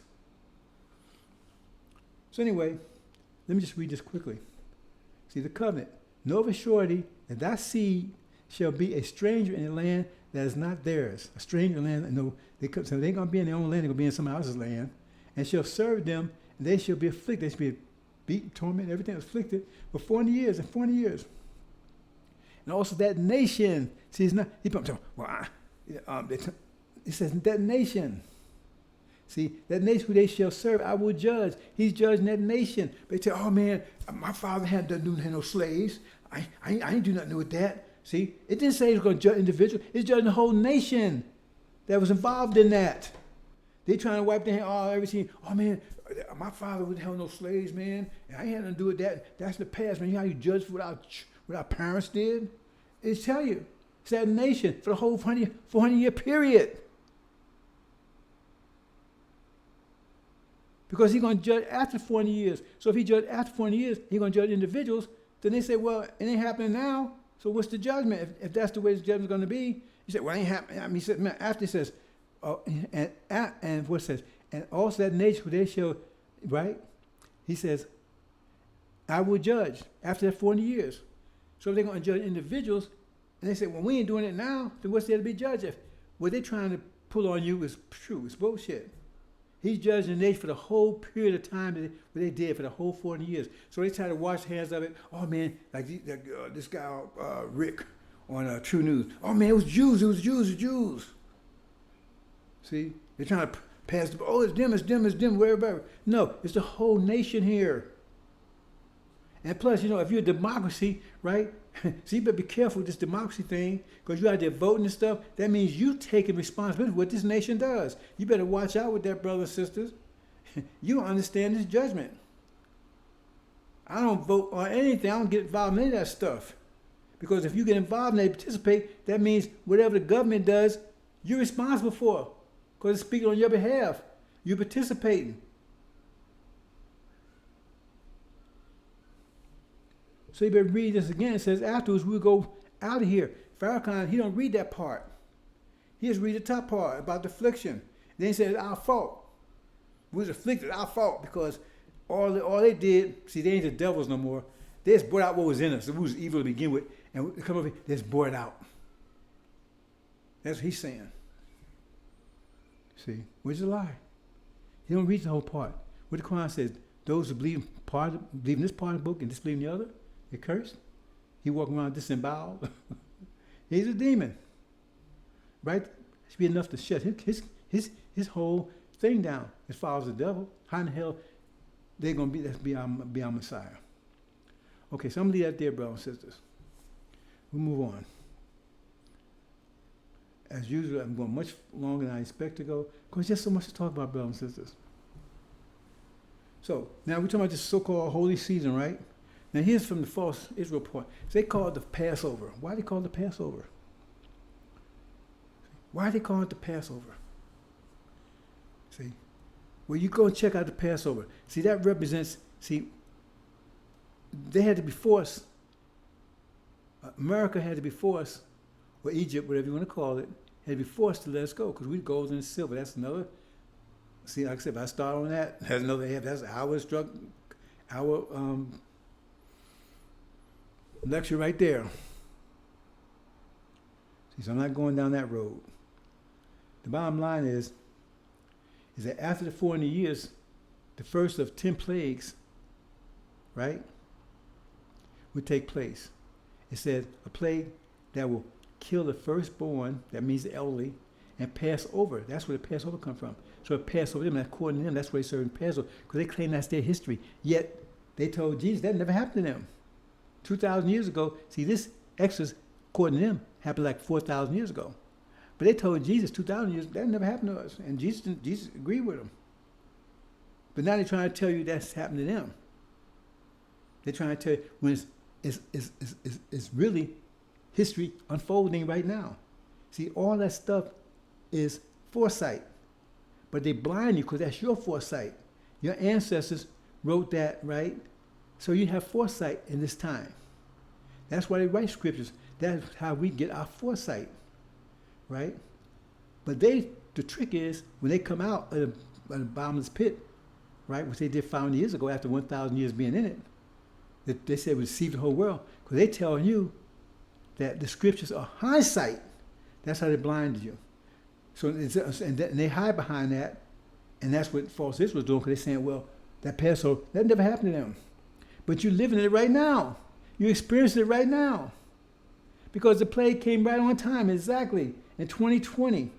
Speaker 1: So anyway, let me just read this quickly. See, the covenant. Know of a surety that thy seed shall be a stranger in a land that is not theirs. A stranger in land, so they ain't going to be in their own land, they're going to be in somebody else's land. And shall serve them, and they shall be afflicted. They shall be beaten, tormented, everything afflicted for 40 years and 40 years. And also that nation, see, it's not, it says that nation. See, that nation who they shall serve, I will judge. He's judging that nation. They say, oh man, my father had no slaves. I ain't do nothing with that. See, it didn't say it was going to judge individuals. It's judging the whole nation that was involved in that. They trying to wipe their hand, everything. Oh man, my father wouldn't have no slaves, man. I ain't had nothing to do with that. That's the past, man. You know how you judge what our parents did? It's tell you. It's that nation for the whole 400-year period. Because he's going to judge after 40 years. So if he judged after 40 years, he's going to judge individuals. Then they say, well, it ain't happening now. So what's the judgment? If that's the way the judgment's going to be, he said, well, it ain't happening. I mean, he said, man, after it says, and what it says, and also that nation who they shall right? He says, I will judge after that 40 years. So they're going to judge individuals. And they say, well, we ain't doing it now. Then what's there to be judged if? What they're trying to pull on you is true. It's bullshit. He's judging the nation for the whole period of time that they did for the whole 40 years. So they try to wash hands of it. Oh, man, like this guy, Rick, on True News. Oh, man, it was Jews. It was Jews. It was Jews. See? They're trying to pass the, oh, it's them, wherever. No, it's the whole nation here. And plus, if you're a democracy, right? So you better be careful with this democracy thing, because you're out there voting and stuff. That means you taking responsibility for what this nation does. You better watch out with that, brothers and sisters. You don't understand this judgment. I don't vote on anything. I don't get involved in any of that stuff. Because if you get involved and they participate, that means whatever the government does, you're responsible for. Because it's speaking on your behalf. You're participating. So you better read this again. It says, afterwards we'll go out of here. Farrakhan, he don't read that part. He just read the top part about the affliction. Then he says, our fault. We was afflicted, our fault, because all they did, see, they ain't the devils no more. They just brought out what was in us. It was evil to begin with. And we come over here, they just brought it out. That's what he's saying. See, which is a lie. He don't read the whole part. What the Quran says, those who believe in this part of the book and disbelieve in the other, they're cursed. He walking around disemboweled. He's a demon. Right? It should be enough to shut his whole thing down as far as the devil. How in the hell they're going to be our Messiah? Okay, so I'm going to leave that there, brothers and sisters. We'll move on. As usual, I'm going much longer than I expect to go, because there's so much to talk about, brothers and sisters. So, now we're talking about this so-called holy season, right? Now here's from the false Israel point. So they call it the Passover. Why do they call it the Passover? Why do they call it the Passover? See? Well, you go and check out the Passover. See, that represents, they had to be forced. America had to be forced, or Egypt, whatever you want to call it, had to be forced to let us go, because we gold and silver. That's another. See, like I said, if I start on that, that's another. That's our lecture right there. See, so I'm not going down that road. The bottom line is that after the 400 years, the first of 10 plagues, right, would take place. It said a plague that will kill the firstborn, that means the elderly, and pass over. That's where the Passover come from. So it passed over them, and according to them, that's where they served Passover, because they claim that's their history. Yet they told Jesus that never happened to them. 2,000 years ago, see, this Exodus, according to them, happened like 4,000 years ago. But they told Jesus 2,000 years, that never happened to us. And Jesus agreed with them. But now they're trying to tell you that's happened to them. They're trying to tell you when it's really history unfolding right now. See, all that stuff is foresight. But they blind you because that's your foresight. Your ancestors wrote that, right? So you have foresight in this time. That's why they write scriptures. That's how we get our foresight, right? But the trick is, when they come out of the bottomless pit, right, which they did 500 years ago after 1,000 years being in it, that they said would deceive the whole world, because they tell you that the scriptures are hindsight. That's how they blinded you. So and they hide behind that, and that's what false Israel was doing, because they're saying, well, that Passover, that never happened to them. But you're living it right now. You're experiencing it right now. Because the plague came right on time, exactly, in 2020.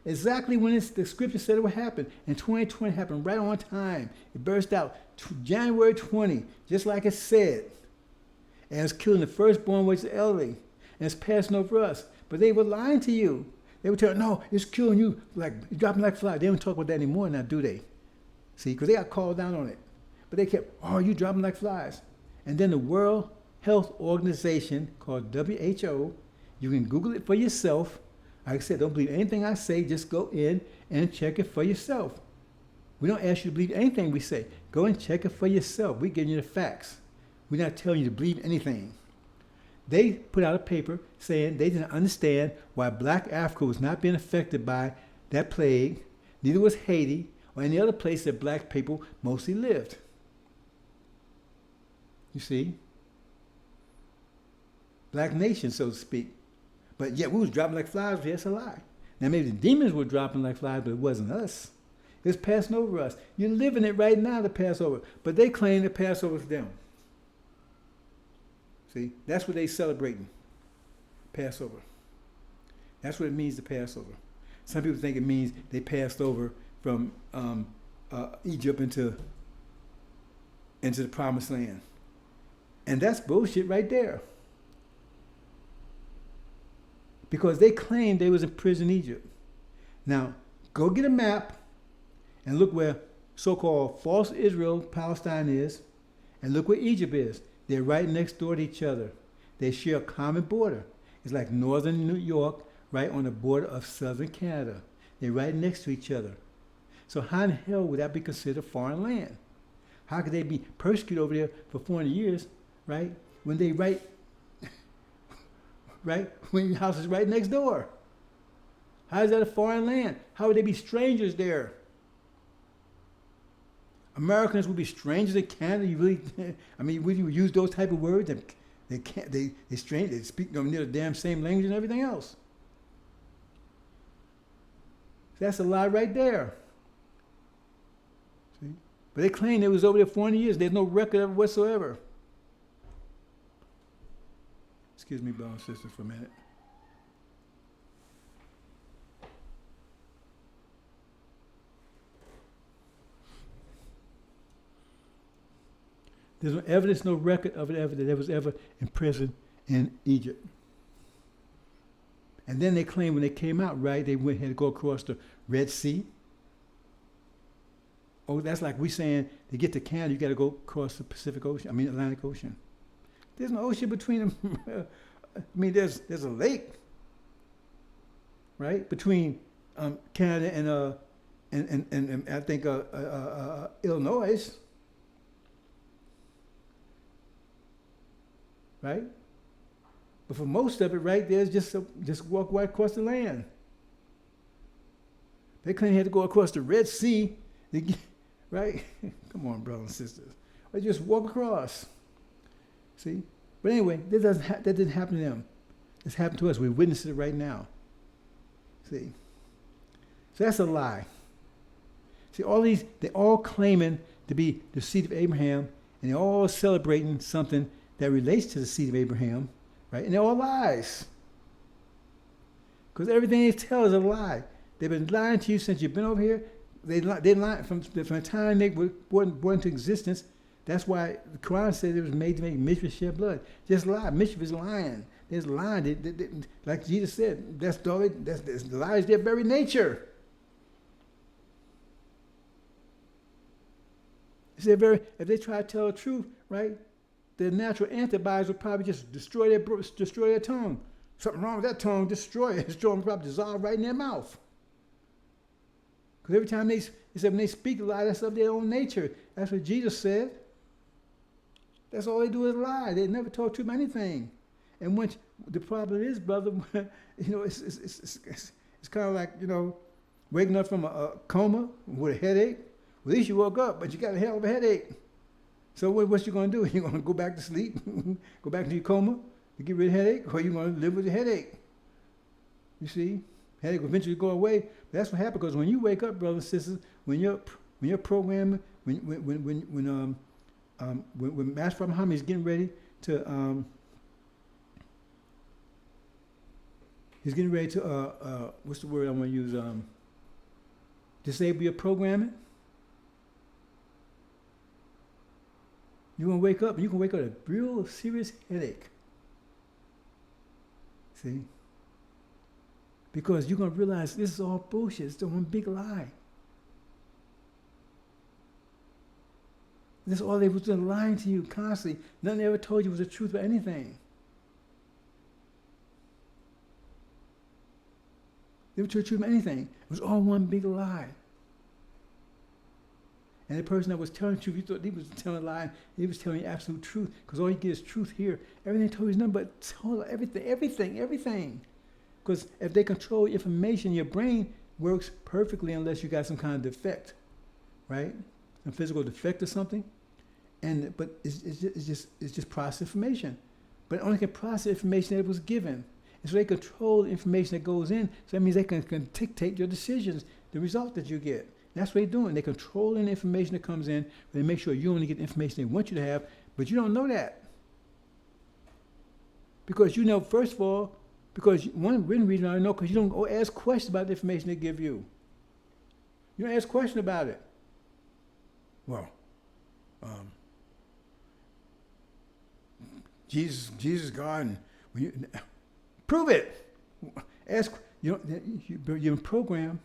Speaker 1: Exactly when the scripture said it would happen. And 2020 happened right on time. It burst out January 20, just like it said. And it's killing the firstborn, which is the elderly. And it's passing over us. But they were lying to you. They would tell you, no, it's killing you, like dropping like flies. They don't talk about that anymore now, do they? See, because they got called down on it. But they kept, oh, you dropping like flies. And then the World Health Organization, called WHO, you can Google it for yourself. Like I said, don't believe anything I say. Just go in and check it for yourself. We don't ask you to believe anything we say. Go and check it for yourself. We're giving you the facts. We're not telling you to believe anything. They put out a paper saying they didn't understand why Black Africa was not being affected by that plague. Neither was Haiti or any other place that black people mostly lived. You see? Black nation, so to speak. But yet we was dropping like flies. That's a lie. Now maybe the demons were dropping like flies, but it wasn't us. It was passing over us. You're living it right now, the Passover. But they claim the Passover is them. See? That's what they celebrating. Passover. That's what it means to Passover. Some people think it means they passed over from Egypt into the promised land. And that's bullshit right there. Because they claimed they was in prison in Egypt. Now, go get a map and look where so-called false Israel, Palestine is, and look where Egypt is. They're right next door to each other. They share a common border. It's like northern New York, right on the border of southern Canada. They're right next to each other. So how in the hell would that be considered foreign land? How could they be persecuted over there for 400 years, right? When they right, when your house is right next door. How is that a foreign land? How would they be strangers there? Americans would be strangers in Canada. You really, I mean, would you use those type of words? They can't. They strange. They speak near the damn same language and everything else. That's a lie right there. See? But they claim it was over there 400 years. There's no record of it whatsoever. Excuse me, brothers and sisters, for a minute. There's no evidence, no record of it ever that was ever in prison in Egypt. And then they claim when they came out, right, they had to go across the Red Sea. Oh, that's like we saying to get to Canada, you got to go across the Atlantic Ocean. There's no ocean between them. I mean, there's a lake, right, between Canada and I think Illinois. Right? But for most of it, right, there's just walk right across the land. They claim they had to go across the Red Sea, right? Come on, brothers and sisters. Or just walk across. See? But anyway, that didn't happen to them. It's happened to us. We witness it right now. See? So that's a lie. See, they're all claiming to be the seed of Abraham, and they're all celebrating something that relates to the seed of Abraham, right? And they're all lies. Because everything they tell is a lie. They've been lying to you since you've been over here. They lied from the time they were born into existence. That's why the Quran said it was made to make mischief shed blood. Just lie. Mischief is lying. There's lying. Like Jesus said, that's the lie is their very nature. If they try to tell the truth, right? Their natural antibodies will probably just destroy their tongue. Something wrong with that tongue, destroy it. Destroy them, probably dissolve right in their mouth. Because every time when they speak a lie, that's of their own nature. That's what Jesus said. That's all they do is lie. They never talk to him anything. And once the problem is, brother, it's kind of like, waking up from a coma with a headache. Well, at least you woke up, but you got a hell of a headache. So what you going to do? You going to go back to sleep, go back to your coma to get rid of the headache, or you going to live with the headache? You see, headache will eventually go away. But that's what happens because when you wake up, brothers and sisters, when you're programming, when Master Muhammad is getting ready to what's the word I want to use? Disable your programming. You're going to wake up, and you can wake up with a real serious headache. See? Because you're going to realize this is all bullshit. It's the one big lie. This is all they was doing, lying to you constantly. Nothing they ever told you was the truth or anything. They never told you the truth of anything. It was all one big lie. And the person that was telling the truth, you thought he was telling a lie. He was telling you absolute truth, because all you get is truth here. Everything they told you is nothing but total everything. Because if they control information, your brain works perfectly unless you got some kind of defect. right? A physical defect or something, but it's just processed information. But it only can process information that was given. And so they control the information that goes in. So that means they can dictate your decisions, the result that you get. That's what they're doing. They're controlling the information that comes in. They make sure you only get the information they want you to have, but you don't know that. Because you know, first of all, because one reason I know, because you don't ask questions about the information they give you. You don't ask questions about it. Well, Jesus, God, and prove it. Ask. You've been programmed,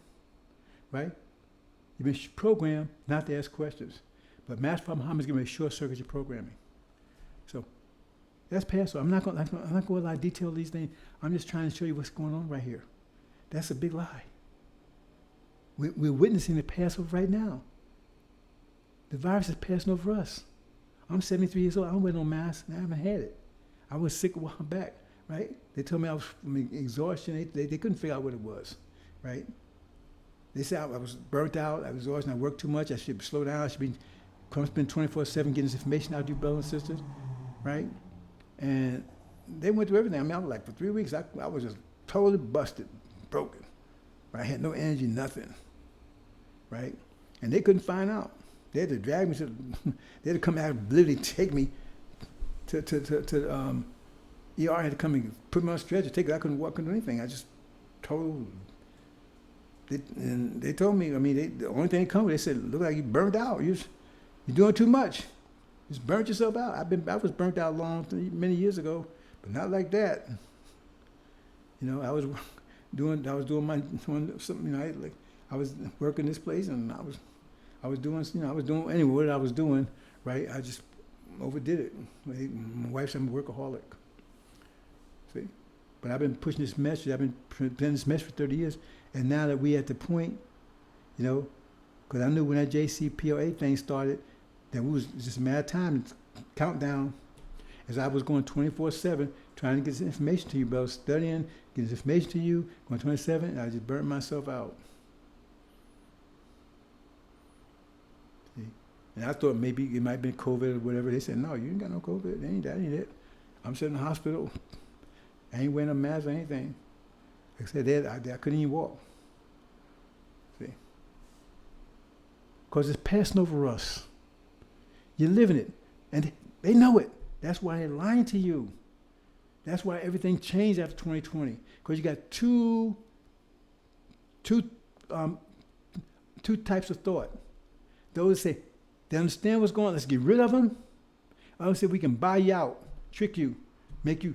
Speaker 1: right? You've been programmed not to ask questions. But Master Muhammad is going to short circuit your programming. So that's Passover. I'm not going to detail these things. I'm just trying to show you what's going on right here. That's a big lie. We're witnessing the Passover right now. The virus is passing over us. I'm 73 years old. I don't wear no mask, and I haven't had it. I was sick a while back, right? They told me I was from exhaustion. They couldn't figure out what it was, right? They said I was burnt out. I was exhausted. I worked too much. I should slow down. I should be spend 24/7 getting this information out of you, brothers and sisters, right? And they went through everything. I mean, I was like, for 3 weeks, I was just totally busted, broken. Right? I had no energy, nothing, right? And they couldn't find out. They had to drag me they had to come out, literally take me to ER. I had to come and put me on a stretcher, I couldn't walk, couldn't do anything. I just told. And they told me, the only thing they come with, they said, look like you burned out. You're doing too much. You just burnt yourself out. I was burnt out many years ago, but not like that. You know, I was doing something, I was working this place, and I was doing, anyway, what I was doing, right? I just overdid it. My wife said I'm a workaholic. See? But I've been pushing this message. I've been presenting this message for 30 years. And now that we're at the point, because I knew when that JCPOA thing started, that it was just a matter of time, countdown, as I was going 24/7, trying to get this information to you, brother, studying, getting this information to you, going 27, and I just burnt myself out. See? And I thought maybe it might have been COVID or whatever. They said, no, you ain't got no COVID. That ain't it. I'm sitting in the hospital. I ain't wearing a mask or anything. Like I said, I couldn't even walk. See? Because it's passing over us. You're living it. And they know it. That's why they're lying to you. That's why everything changed after 2020. Because you got two types of thought. Those say, they understand what's going on, let's get rid of them. Others say, we can buy you out, trick you, make you,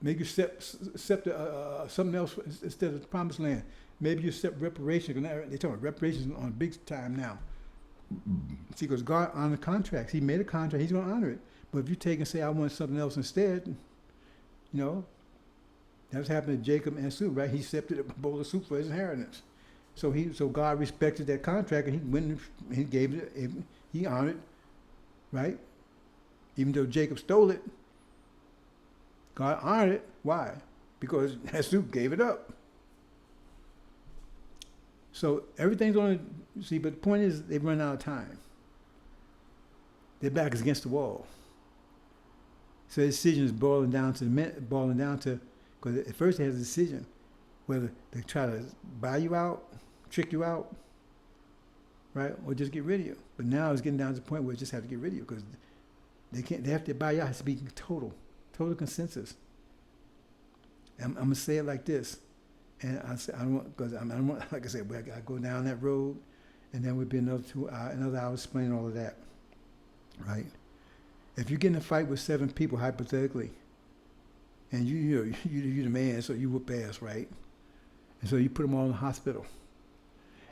Speaker 1: make you accept something else instead of the promised land. Maybe you accept reparations. They're talking about reparations on big time now. See, because God honored contracts. He made a contract. He's going to honor it. But if you take and say, I want something else instead, that's happened to Jacob and Sue, right? He accepted a bowl of soup for his inheritance. So God respected that contract, and he went and he gave it. He honored, right? Even though Jacob stole it, God honored it. Why? Because Esau gave it up. So everything's on. See, but the point is, they've run out of time. Their back is against the wall. So the decision is boiling down to, because at first they had a decision whether they try to buy you out, trick you out, right, or just get rid of you. But now it's getting down to the point where they just have to get rid of you because they have to buy you out. It has to be total consensus. I'm gonna say it like this, and I don't want, like I said, I go down that road, and then we'd be another hour explaining all of that, right? If you get in a fight with 7 people, hypothetically, and you're the man, so you whoop ass, right? And so you put them all in the hospital,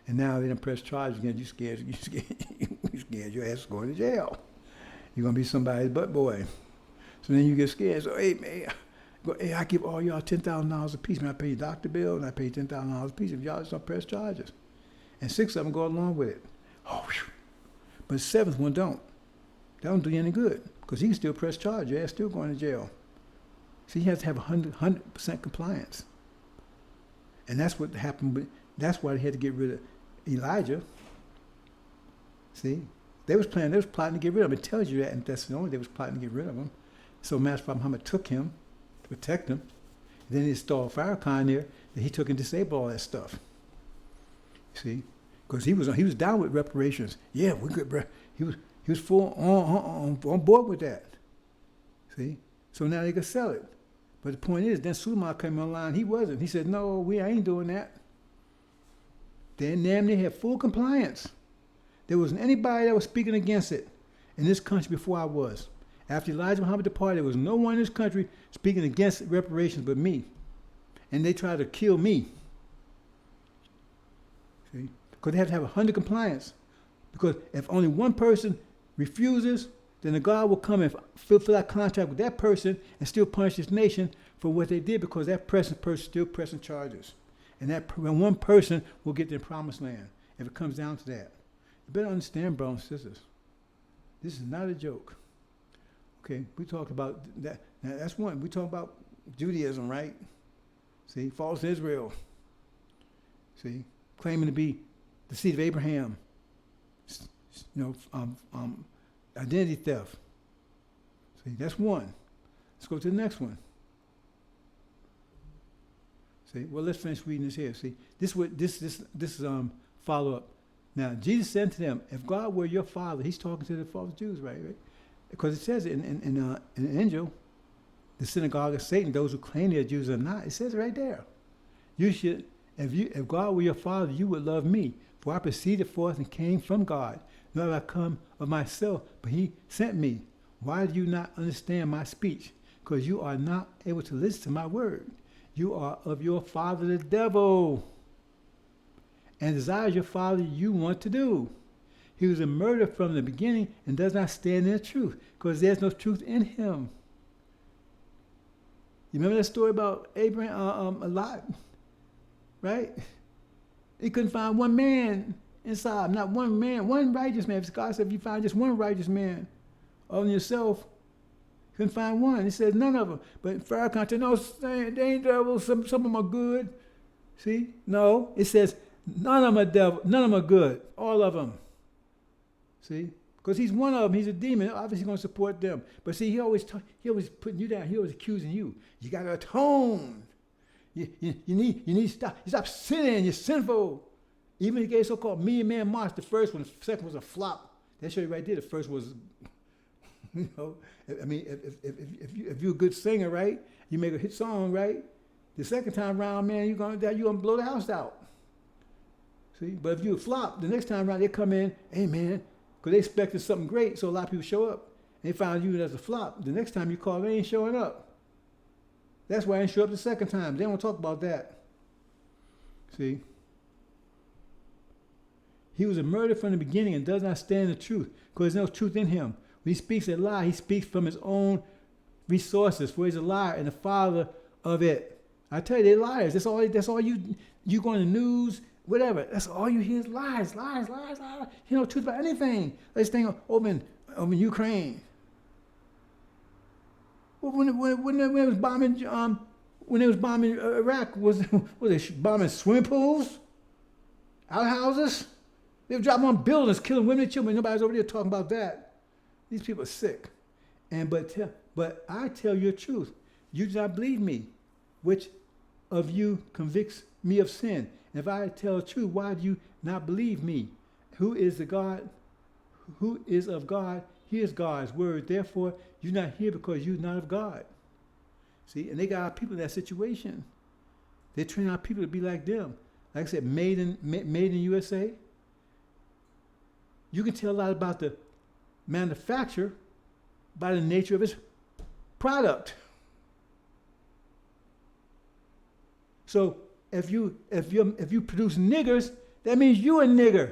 Speaker 1: and now they done press charges again. You scared your ass is going to jail. You're gonna be somebody's butt boy. So then you get scared. So hey man, I give all y'all $10,000 a piece. Man, I pay your doctor bill and I pay $10,000 a piece if y'all just don't press charges. And 6 of them go along with it. Oh, whew. But the 7th one don't. That don't do you any good because he can still press charges. Your ass still going to jail. So you have to have 100% compliance. And that's what happened That's why they had to get rid of Elijah. See? They was plotting to get rid of him. It tells you that in Thessalonians they was plotting to get rid of him. So Master Prophet Muhammad took him to protect him. Then he installed Farrakhan there that he took and disabled all that stuff. See? Because he was down with reparations. Yeah, we could. He was full on board with that. See? So now they could sell it. But the point is, then Suleiman came online. He wasn't. He said, no, we ain't doing that. Then they had full compliance. There wasn't anybody that was speaking against it in this country before I was. After Elijah Muhammad departed, there was no one in this country speaking against reparations but me. And they tried to kill me. See? Because they have to have 100 compliance. Because if only one person refuses, then the God will come and fulfill that contract with that person and still punish this nation for what they did, because that person still pressing charges. And that one person will get their promised land if it comes down to that. You better understand, brothers and sisters. This is not a joke. Okay, we talked about that. Now that's one. We talk about Judaism, right? See, false Israel. See, claiming to be the seed of Abraham. Identity theft. See, that's one. Let's go to the next one. See, well, let's finish reading this here. See, this is follow up. Now, Jesus said to them, "If God were your father," he's talking to the false Jews, right? Because it says in an angel, the synagogue of Satan, those who claim they're Jews are not. It says it right there. You should, if God were your father, you would love me, for I proceeded forth and came from God. Nor have I come of myself, but he sent me. Why do you not understand my speech? Because you are not able to listen to my word. You are of your father the devil, and desires your father you want to do. He was a murderer from the beginning and does not stand in the truth, because there's no truth in him. You remember that story about Abraham, Lot, right? He couldn't find one man inside, not one man, one righteous man. God said, if you find just one righteous man on yourself, couldn't find one. He said none of them. But Farrakhan said, no, they ain't devils. Some of them are good. See? No, it says none of them are devil. None of them are good. All of them. See? Because he's one of them. He's a demon. Obviously, he's going to support them. But see, he always putting you down. He always accusing you. You got to atone. You need to stop sinning. You're sinful. Even he gave so-called Million Man March, the first one. The second was a flop. That show you right there. The first was, I mean, if you're a good singer, right? You make a hit song, right? The second time around, man, you're gonna blow the house out. See? But if you flop, the next time around, they come in, hey, man, because they expected something great, so a lot of people show up. And they found you as a flop. The next time you call, they ain't showing up. That's why I didn't show up the second time. They don't talk about that. See? He was a murderer from the beginning and does not stand in the truth, because there's no truth in him. When he speaks a lie, he speaks from his own resources, for he's a liar and the father of it. I tell you, they're liars. That's all you go on the news, whatever. That's all you hear is lies. You know, truth about anything. This thing over in Ukraine. Well, when they was bombing Iraq, was they bombing swimming pools, outhouses? They were dropping on buildings, killing women and children. Nobody's over there talking about that. These people are sick. But I tell you the truth. You do not believe me. Which of you convicts me of sin? And if I tell the truth, why do you not believe me? Who is of God? He is God's word. Therefore, you're not here because you're not of God. See, and they got our people in that situation. They train our people to be like them. Like I said, made in USA. You can tell a lot about the manufacturer by the nature of its product. So if you produce niggers, that means you a nigger.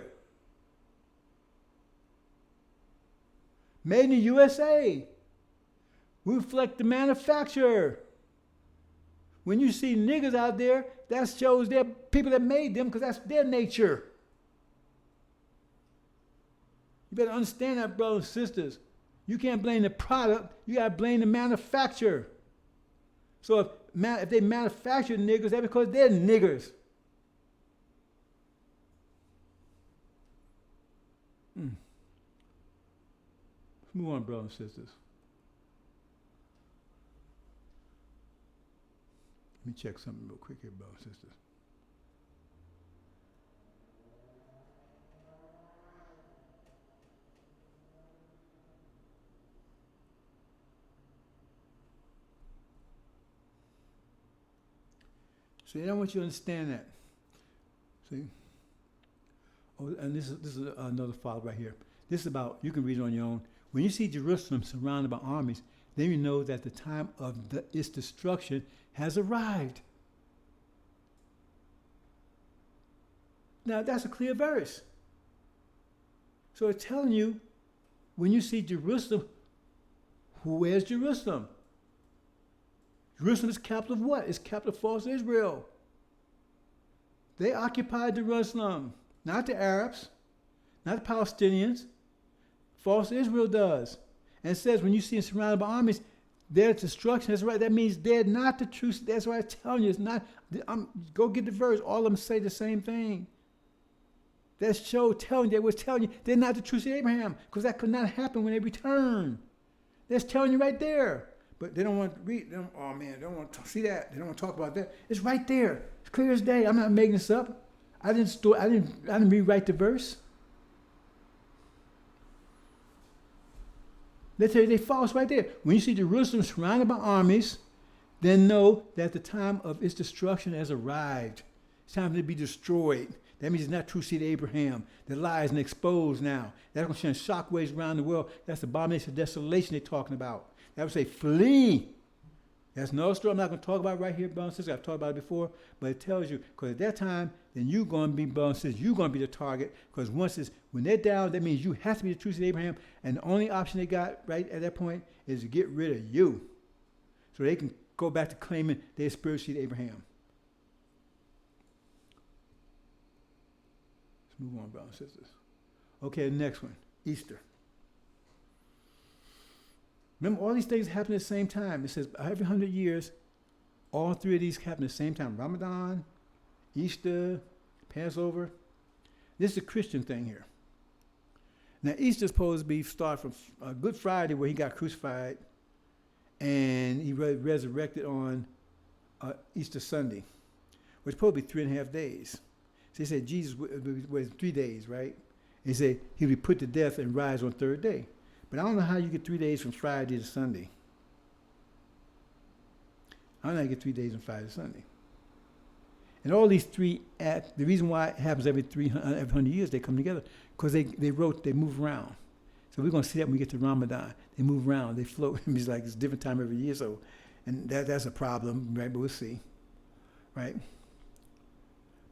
Speaker 1: Made in the USA. We reflect the manufacturer. When you see niggers out there, that shows they're people that made them, because that's their nature. You better understand that, brothers and sisters. You can't blame the product. You got to blame the manufacturer. So if they manufacture niggers, that's because they're niggers. Move on, brothers and sisters. Let me check something real quick here, brothers and sisters. See, I want you to understand that. See? Oh, and this is another file right here. This is about, you can read it on your own. When you see Jerusalem surrounded by armies, then you know that the time of its destruction has arrived. Now, that's a clear verse. So it's telling you, when you see Jerusalem, where's Jerusalem? Jerusalem is capital of what? It's capital of false Israel. They occupied Jerusalem, not the Arabs, not the Palestinians. False Israel does. And it says when you see them surrounded by armies, their destruction is right. That means they're not the truth. That's why I'm telling you, it's not. Go get the verse. All of them say the same thing. That show telling you, they was telling you they're not the true seed of Abraham, because that could not happen when they return. That's telling you right there. But they don't want to read them. Oh man, they don't want to see that. They don't want to talk about that. It's right there. It's clear as day. I'm not making this up. I didn't rewrite the verse. They tell you they false right there. When you see Jerusalem surrounded by armies, then know that the time of its destruction has arrived. It's time to be destroyed. That means it's not true seed of Abraham. The lie is exposed now. That's going to send shockwaves around the world. That's the abomination of desolation they're talking about. That would say, flee. That's another story I'm not going to talk about right here, brothers and sisters. I've talked about it before, but it tells you, because at that time, then you're going to be, brothers and sisters, you're going to be the target, because when they're down, that means you have to be the true seed of Abraham, and the only option they got right at that point is to get rid of you, so they can go back to claiming their spiritual seed of Abraham. Let's move on, brothers and sisters. Okay, the next one, Easter. Remember, all these things happen at the same time. It says every 100 years, all three of these happen at the same time. Ramadan, Easter, Passover. This is a Christian thing here. Now, Easter is supposed to start from Good Friday, where he got crucified, and he resurrected on Easter Sunday, which probably 3.5 days. So they said Jesus was 3 days, right? They said he would be put to death and rise on the third day. But I don't know how you get 3 days from Friday to Sunday. I don't know how you get 3 days from Friday to Sunday. And all these three acts, the reason why it happens every 100 years, they come together, because they move around. So we're going to see that when we get to Ramadan. They move around, they float. It's like it's a different time every year, so, and that's a problem, right? But we'll see, right?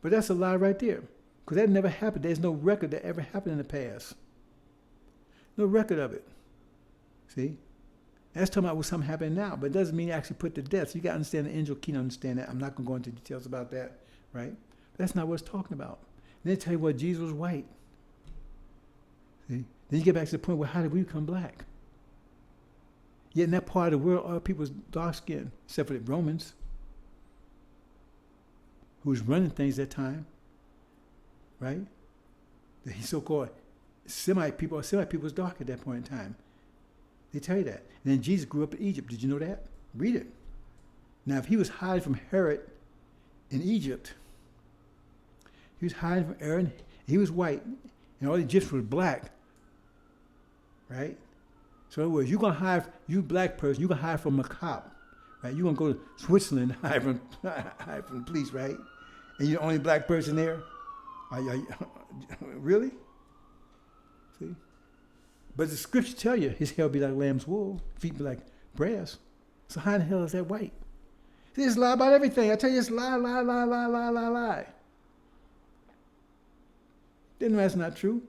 Speaker 1: But that's a lie right there, because that never happened. There's no record that ever happened in the past. No record of it. See? That's talking about what's something happening now, but it doesn't mean actually put to death. So you got to understand the angel key to understand that. I'm not going to go into details about that, right? But that's not what it's talking about. And they tell you what, Jesus was white. See? Then you get back to the point where how did we become black? Yet in that part of the world, all people was dark skinned, except for the Romans, who was running things at that time, right? The so-called Semite people was dark at that point in time. They tell you that. And then Jesus grew up in Egypt. Did you know that? Read it. Now, if he was hiding from Herod in Egypt, he was hiding from Aaron. He was white, and all the Egyptians were black, right? So in other words, you're going to hide, you black person, you're going to hide from a cop, right? You're going to go to Switzerland and hide from the police, right? And you're the only black person there? Are you really? See? But the scriptures tell you his hair will be like lamb's wool, feet be like brass. So how in the hell is that white? See, it's a lie about everything. I tell you, it's lie. Then that's not true.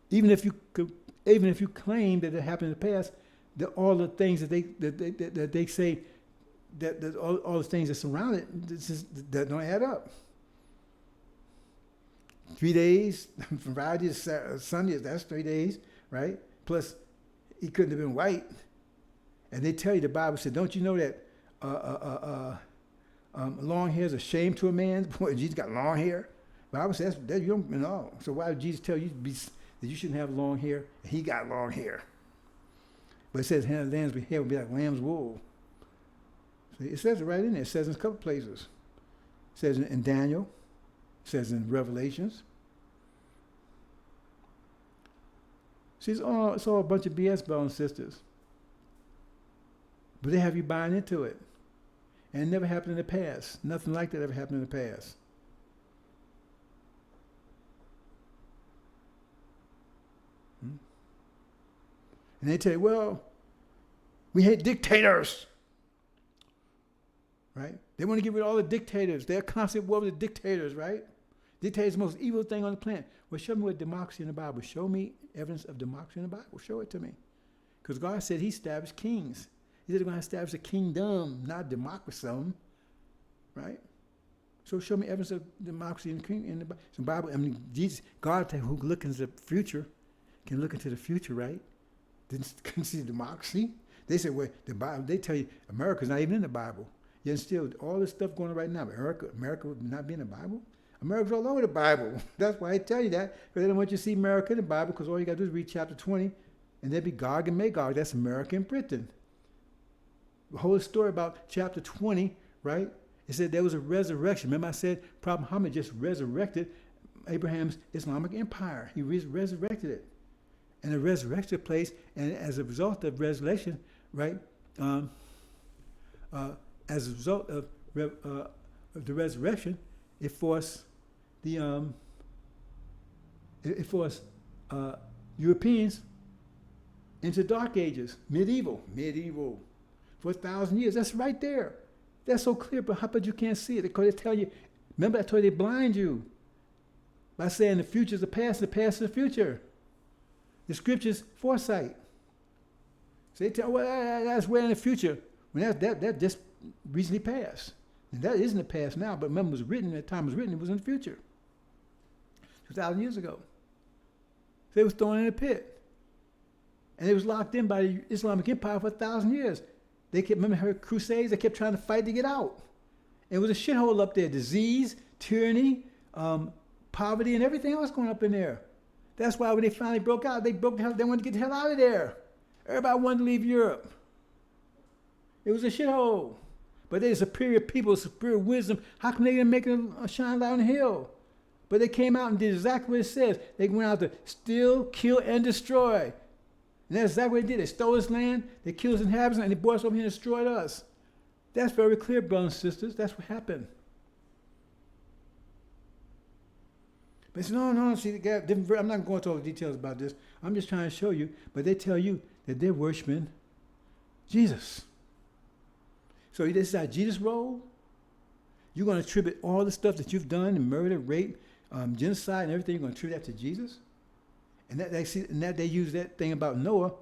Speaker 1: Even if you claim that it happened in the past, that all the things that they say that all the things that surround it that don't add up. 3 days from Friday to Sunday, that's 3 days, right? Plus, he couldn't have been white. And they tell you, the Bible said, don't you know that long hair is a shame to a man? Boy, Jesus got long hair. The Bible says that you don't know. So why did Jesus tell you that you shouldn't have long hair? And he got long hair. But it says lamb's hair will be like lamb's wool. See, it says it right in there. It says in a couple places. It says in Daniel. It says in Revelations. See, it's all a bunch of BS, brothers and sisters. But they have you buying into it. And it never happened in the past. Nothing like that ever happened in the past. And they tell you, well, we hate dictators. Right? They want to get rid of all the dictators. They're constant war with the dictators, right? Dictators are the most evil thing on the planet. Well, show me what democracy in the Bible. Show me evidence of democracy in the Bible. Show it to me. Because God said he established kings. He said he's going to establish a kingdom, not democracy. Right? So show me evidence of democracy in the Bible. I mean, Jesus, God, who look into the future, can look into the future, right? Couldn't see democracy. They say, well, the Bible, they tell you America's not even in the Bible. Yet still, all this stuff going on right now, America would not be in the Bible? America's all over the Bible. That's why I tell you that, because they don't want you to see America in the Bible, because all you got to do is read chapter 20, and there'd be Gog and Magog. That's America and Britain. The whole story about chapter 20, right? It said there was a resurrection. Remember I said Prophet Muhammad just resurrected Abraham's Islamic empire. He resurrected it. And the resurrection took place, and as a result of resurrection, right, as a result of the resurrection, it forced Europeans into dark ages, medieval, for 1,000 years. That's right there. That's so clear, but how about you can't see it? Because they tell you, remember I told you they blind you by saying the future is the past is the future. The scripture's foresight. So they tell, well, that's way in the future. When that just recently passed. And that isn't the past now, but remember, it was written, at the time it was written, it was in the future. 2,000 years ago. So they was thrown in a pit. And they was locked in by the Islamic Empire for 1,000 years. They kept, remember her crusades, they kept trying to fight to get out. And it was a shithole up there, disease, tyranny, poverty, and everything else going up in there. That's why when they finally broke out, they wanted to get the hell out of there. Everybody wanted to leave Europe. It was a shithole. But they're superior people, superior wisdom. How come they didn't make it shine light on the hill? But they came out and did exactly what it says. They went out to steal, kill, and destroy. And that's exactly what they did. They stole this land, they killed its inhabitants, and they brought us over here and destroyed us. That's very clear, brothers and sisters. That's what happened. But they say, no, see, they got different. I'm not going into all the details about this. I'm just trying to show you. But they tell you that they're worshiping Jesus. So this is how Jesus rolled. You're going to attribute all the stuff that you've done, and murder, rape, genocide, and everything. You're going to attribute that to Jesus. And that they use that thing about Noah,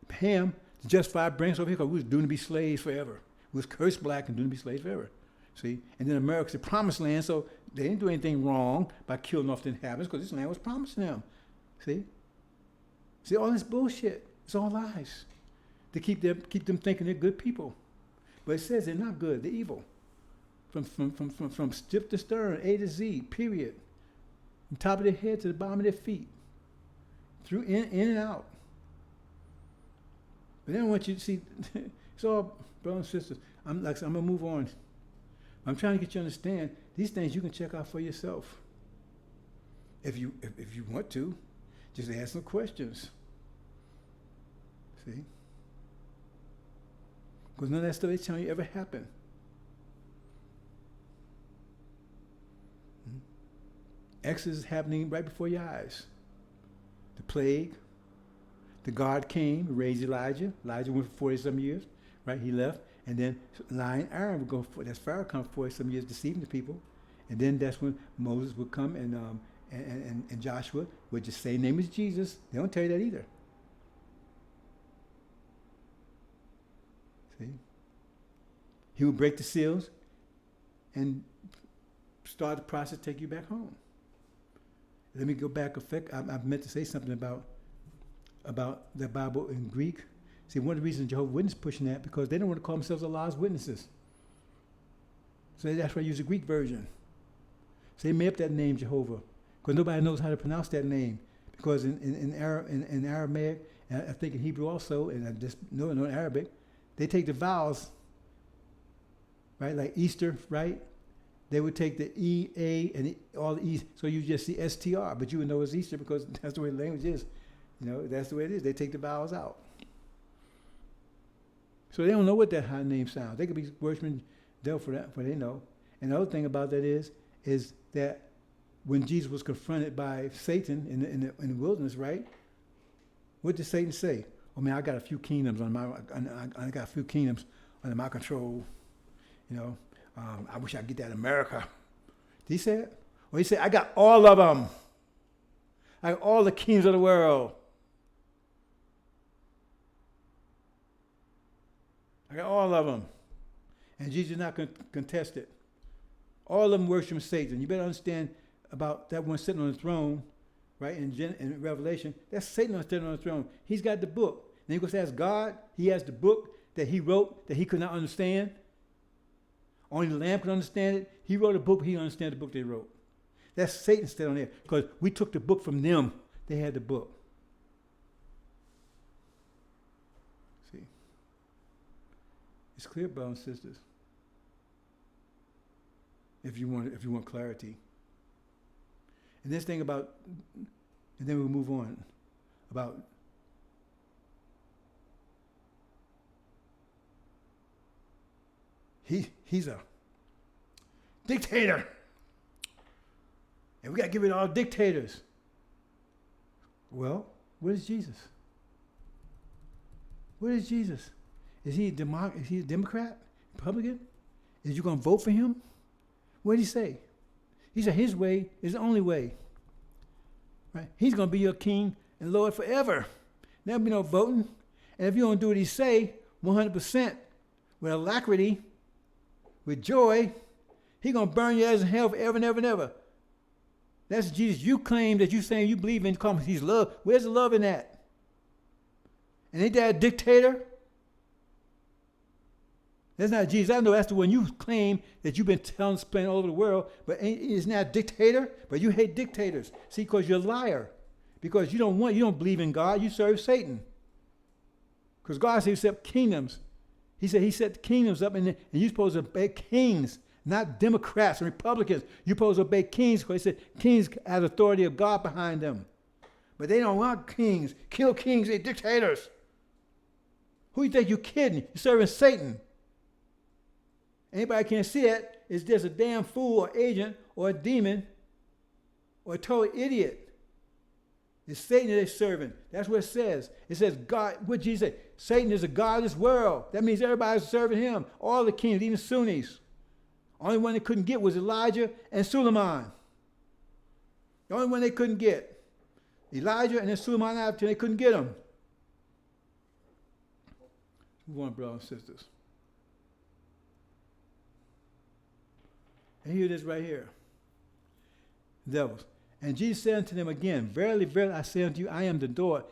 Speaker 1: Ham, to justify bringing us over here because we was doomed to be slaves forever. We was cursed black and doomed to be slaves forever. See? And then America's the promised land, so they didn't do anything wrong by killing off the inhabitants because this land was promised to them. See, all this bullshit. It's all lies. To keep them thinking they're good people. But it says they're not good, they're evil. From tip to stern, A to Z, period. From top of their head to the bottom of their feet. Through in and out. But then I want you to see, it's all, brothers and sisters, I'm going to move on. I'm trying to get you to understand, these things you can check out for yourself. If you want to, just ask some questions. See? Because none of that stuff they're telling you ever happened. Exodus is happening right before your eyes. The plague, the God came, raised Elijah. Elijah went for 40-some years, right? He left. And then lion Aaron would go, that's Pharaoh come for 40-some years deceiving the people. And then that's when Moses would come and Joshua would just say, name is Jesus. They don't tell you that either. See? He would break the seals and start the process to take you back home. Let me go back. I meant to say something about the Bible in Greek. See, one of the reasons Jehovah's Witnesses pushing that because they don't want to call themselves Allah's witnesses. So that's why I use the Greek version. So they made up that name Jehovah because nobody knows how to pronounce that name because in Aramaic and I think in Hebrew also, and I just know in Arabic, they take the vowels, right? Like Easter, right? They would take the E, A, and all the E's, so you just see STR, but you would know it's Easter because that's the way the language is. That's the way it is. They take the vowels out. So they don't know what that high name sounds. They could be worshiping devil for that, for they know. And the other thing about that is that when Jesus was confronted by Satan in the wilderness, right? What did Satan say? Oh man, I got a few kingdoms I got a few kingdoms under my control. I wish I could get that in America. Did he say it? Or he said, I got all of them. I got all the kings of the world. I got all of them. And Jesus did not contest it. All of them worship Satan. You better understand about that one sitting on the throne, right? In Revelation, that's Satan sitting on the throne. He's got the book. Then he goes to ask God. He has the book that he wrote that he could not understand. Only the Lamb could understand it. He wrote a book, but he didn't understand the book they wrote. That's Satan still on there because we took the book from them. They had the book. See? It's clear, brothers and sisters. If you want clarity. And this thing about, and then we'll move on, about he's a dictator. And we got to get rid of all dictators. Well, what is Jesus? What is Jesus? Is he a Democrat? Republican? Is you going to vote for him? What did he say? He said his way is the only way. Right? He's going to be your king and Lord forever. There'll be no voting. And if you don't do what he say 100% with alacrity, with joy, he's going to burn your ass in hell forever and ever and ever. That's Jesus. You claim that you saying you believe in because he's love. Where's the love in that? And ain't that a dictator? That's not Jesus. I know that's the one you claim that you've been explaining all over the world, but it's not a dictator, but you hate dictators. See, because you're a liar. Because you don't believe in God, you serve Satan. Because God said he set kingdoms. He said he set the kingdoms up, and you're supposed to obey kings, not Democrats and Republicans. You're supposed to obey kings because he said kings have the authority of God behind them. But they don't want kings. Kill kings, they're dictators. Who you think you're kidding? You're serving Satan. Anybody can't see it, it's just a damn fool or agent or a demon or a total idiot. It's Satan that they're serving. That's what it says. It says God, what Jesus said? Satan is a god of this world. That means everybody's serving him. All the kings, even Sunnis. Only one they couldn't get was Elijah and Suleiman. The only one they couldn't get. Elijah and then Suleiman after they couldn't get him. Move on, brothers and sisters. And here it is right here. Devils. And Jesus said unto them again, Verily, verily, I say unto you, I am the door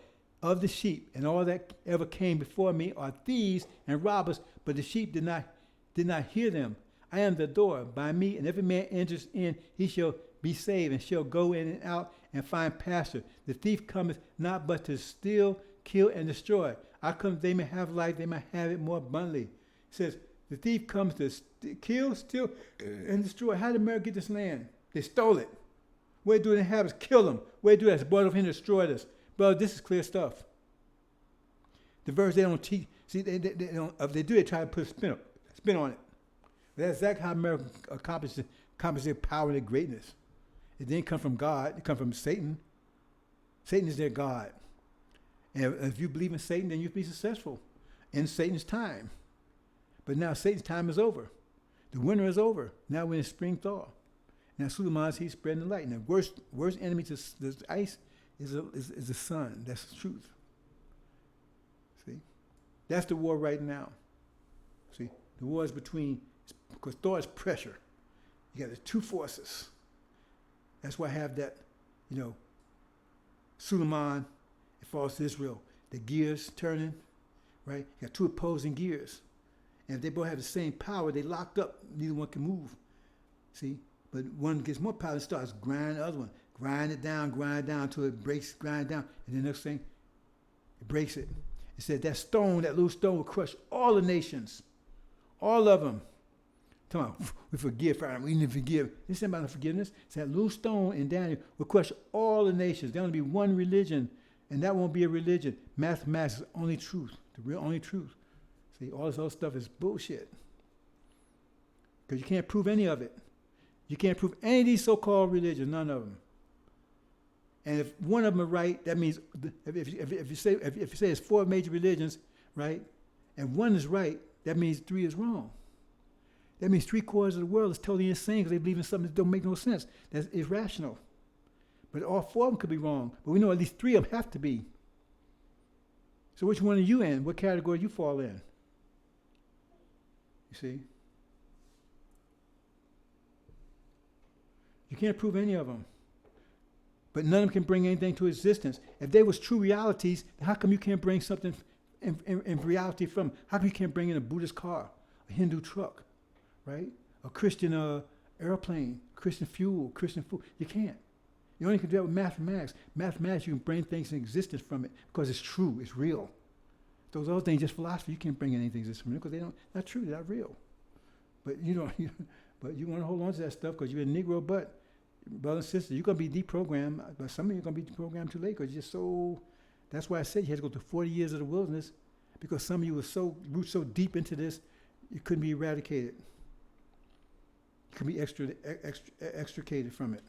Speaker 1: of the sheep, and all that ever came before me are thieves and robbers, but the sheep did not hear them. I am the door. By me, and every man enters in, he shall be saved, and shall go in and out and find pasture. The thief cometh not but to steal, kill, and destroy. I come they may have life, they may have it more abundantly. It says, the thief comes to kill, steal, and destroy. How did America get this land? They stole it. What they do they have is kill them. What they do is brought over here and destroyed us. Brother, this is clear stuff. The verse they don't teach. See, they don't, if they do, they try to put a spin on it. But that's exactly how America accomplished their power and their greatness. It didn't come from God. It come from Satan. Satan is their God. And if you believe in Satan, then you'll be successful in Satan's time. But now Satan's time is over. The winter is over. Now we're in spring thaw. Now Suleiman, he's spreading the light. And the worst enemy to the ice is the sun. That's the truth. See? That's the war right now. See? The war is between, because Thor is pressure. You got the two forces. That's why I have that, Suleiman, it falls to Israel. The gears turning, right? You got two opposing gears. And if they both have the same power, they locked up. Neither one can move. See? But one gets more power and starts grinding the other one. Grind it down until it breaks, grind down. And the next thing, It breaks it. It said that stone, that little stone, will crush all the nations. All of them. Come on, we forgive, we need to forgive. This isn't about forgiveness. It's that little stone in Daniel will crush all the nations. There'll only be one religion, and that won't be a religion. Mathematics is the only truth, the real only truth. See, all this other stuff is bullshit. Because you can't prove any of it. You can't prove any of these so-called religions, none of them. And if one of them are right, that means if you say it's 4 major religions, right, and one is right, that means 3 is wrong. That means 3/4 of the world is totally insane because they believe in something that don't make no sense. That's irrational. But all 4 of them could be wrong. But we know at least 3 of them have to be. So which one are you in? What category you fall in? You see? You can't prove any of them. But none of them can bring anything to existence. If they was true realities, how come you can't bring something in reality from? How come you can't bring in a Buddhist car, a Hindu truck, right? A Christian airplane, Christian fuel, Christian food? You can't. You only can do that with mathematics. Mathematics, you can bring things in existence from it because it's true, it's real. Those other things, just philosophy, you can't bring anything in existence from it because they're not true, they're not real. But you don't. But you want to hold on to that stuff because you're a Negro butt. Brother and sister, you're going to be deprogrammed, but some of you are going to be deprogrammed too late because you're so, that's why I said you had to go through 40 years of the wilderness because some of you were so rooted so deep into this, you couldn't be eradicated. You couldn't be extricated from it.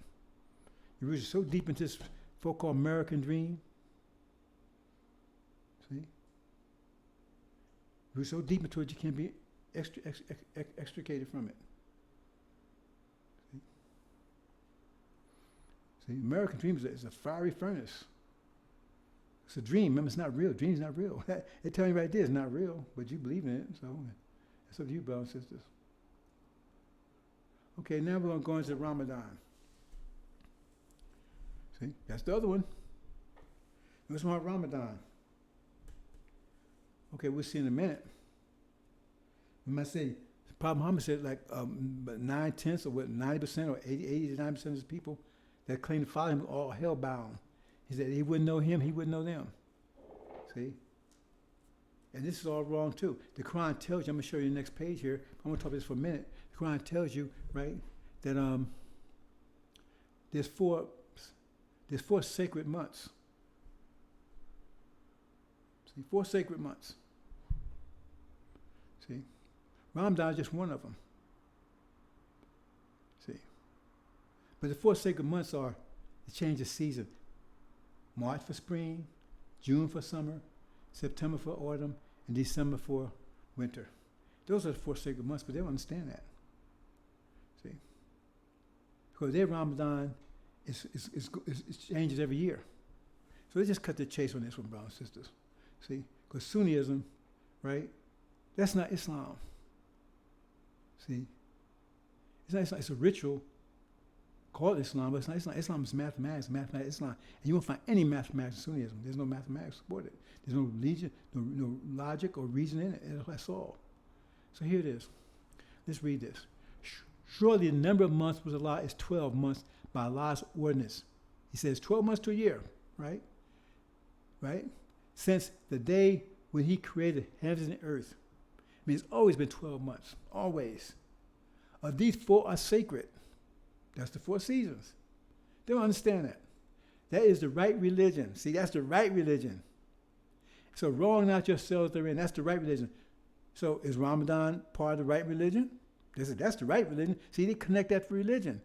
Speaker 1: You rooted so deep into this so-called American dream. See? You rooted so deep into it, you can't be extricated from it. See, American dream is a fiery furnace. It's a dream. Remember, it's not real. Dream's not real. They tell you right there, it's not real, but you believe in it. So it's up to you, brothers and sisters. Okay, now we're going to go into Ramadan. See, that's the other one. What's about Ramadan? Okay, we'll see in a minute. We might say, Prophet Muhammad said like 9/10 or what, 90% or 80 to 90% of the people that claim to follow him are all hell-bound. He said he wouldn't know him, he wouldn't know them. See? And this is all wrong too. The Quran tells you, I'm going to show you the next page here. I'm going to talk about this for a minute. The Quran tells you, right, that there's four sacred months. See, 4 sacred months. See? Ramadan is just one of them. See? But the 4 sacred months are the change of season. March for spring, June for summer, September for autumn, and December for winter. Those are the 4 sacred months, but they don't understand that. See? Because their Ramadan it changes every year. So they just cut the chase on this one, brothers and sisters. See? Because Sunnism, right, that's not Islam. See? It's a ritual called Islam, but it's not Islam. Islam is mathematics, Islam. And you won't find any mathematics in Sunnism. There's no mathematics supported. There's no religion, no logic or reason in it. That's all. So here it is. Let's read this. Surely the number of months was allowed is 12 months by Allah's ordinance. He says 12 months to a year, right? Right? Since the day when he created heavens and earth. I mean, it's always been 12 months. Always. Of these 4 are sacred. That's the 4 seasons. They don't understand that. That is the right religion. See, that's the right religion. So wrong not yourselves therein. That's the right religion. So is Ramadan part of the right religion? They said, that's the right religion. See, they connect that for religion.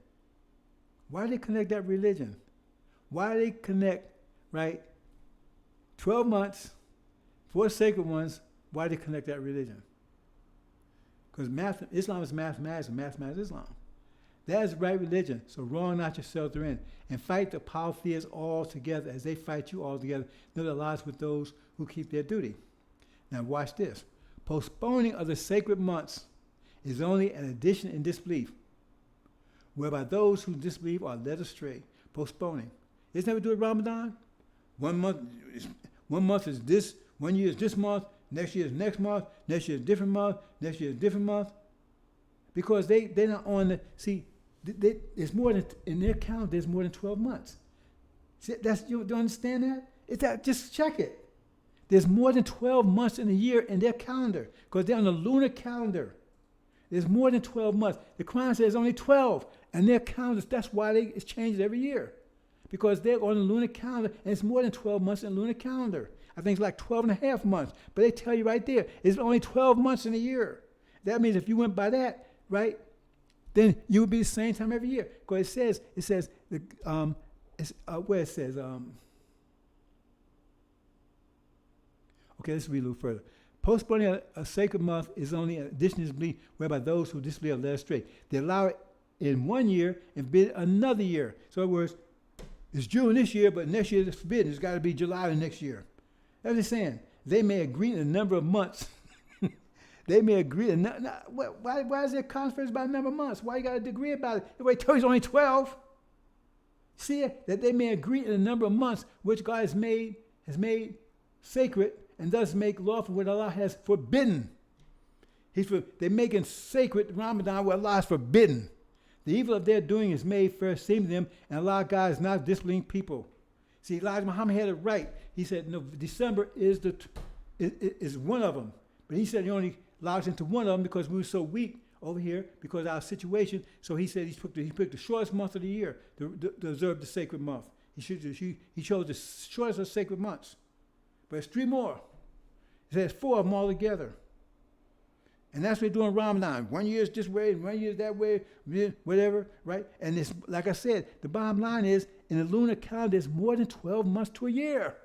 Speaker 1: Why do they connect that religion? Why do they connect, right, 12 months, 4 sacred ones, why do they connect that religion? Because Islam is mathematics and mathematics is Islam. That is the right religion. So wrong not yourselves therein. And fight the polytheists all together as they fight you all together. Live their lives with those who keep their duty. Now watch this. Postponing of the sacred months is only an addition in disbelief, whereby those who disbelieve are led astray. Postponing. Isn't that what we do with Ramadan? 1 month is this, 1 year is this month, next year is next month, next year is different month, next year is different month. Because they're not on the, see, there's more than, in their count, there's more than 12 months. See, you don't understand that? It's that, just check it. There's more than 12 months in a year in their calendar because they're on the lunar calendar. There's more than 12 months. The Quran says only 12, and their calendars, that's why it's changed every year, because they're on the lunar calendar, and it's more than 12 months in the lunar calendar. I think it's like 12 and a half months, but they tell you right there, it's only 12 months in a year. That means if you went by that, right, then you would be the same time every year. Because it says, where it says, okay, let's read a little further. Postponing a sacred month is only an additional disbelief whereby those who disbelieve are led astray. They allow it in one year and forbid another year. So in other words, it's June this year, but next year it's forbidden. It's got to be July the next year. That's what they're saying. They may agree in a number of months. They may agree. Why is there conference about a number of months? Why you got to agree about it? Everybody told you it's only 12. See that they may agree in a number of months which God has made sacred and thus make lawful what Allah has forbidden. They're making sacred Ramadan what Allah has forbidden. The evil of their doing is made first seem to them, and Allah God is not disciplining people. See, Elijah Muhammad had it right. He said, no, December is one of them. But he said he only allowed us into one of them because we were so weak over here because of our situation. So he said he picked the shortest month of the year to observe the sacred month. He chose the shortest of sacred months. But it's 3 more. It says 4 of them all together. And that's what we're doing Ramadan. 1 year is this way, 1 year is that way, whatever, right? And it's, like I said, the bottom line is, in the lunar calendar, there's more than 12 months to a year.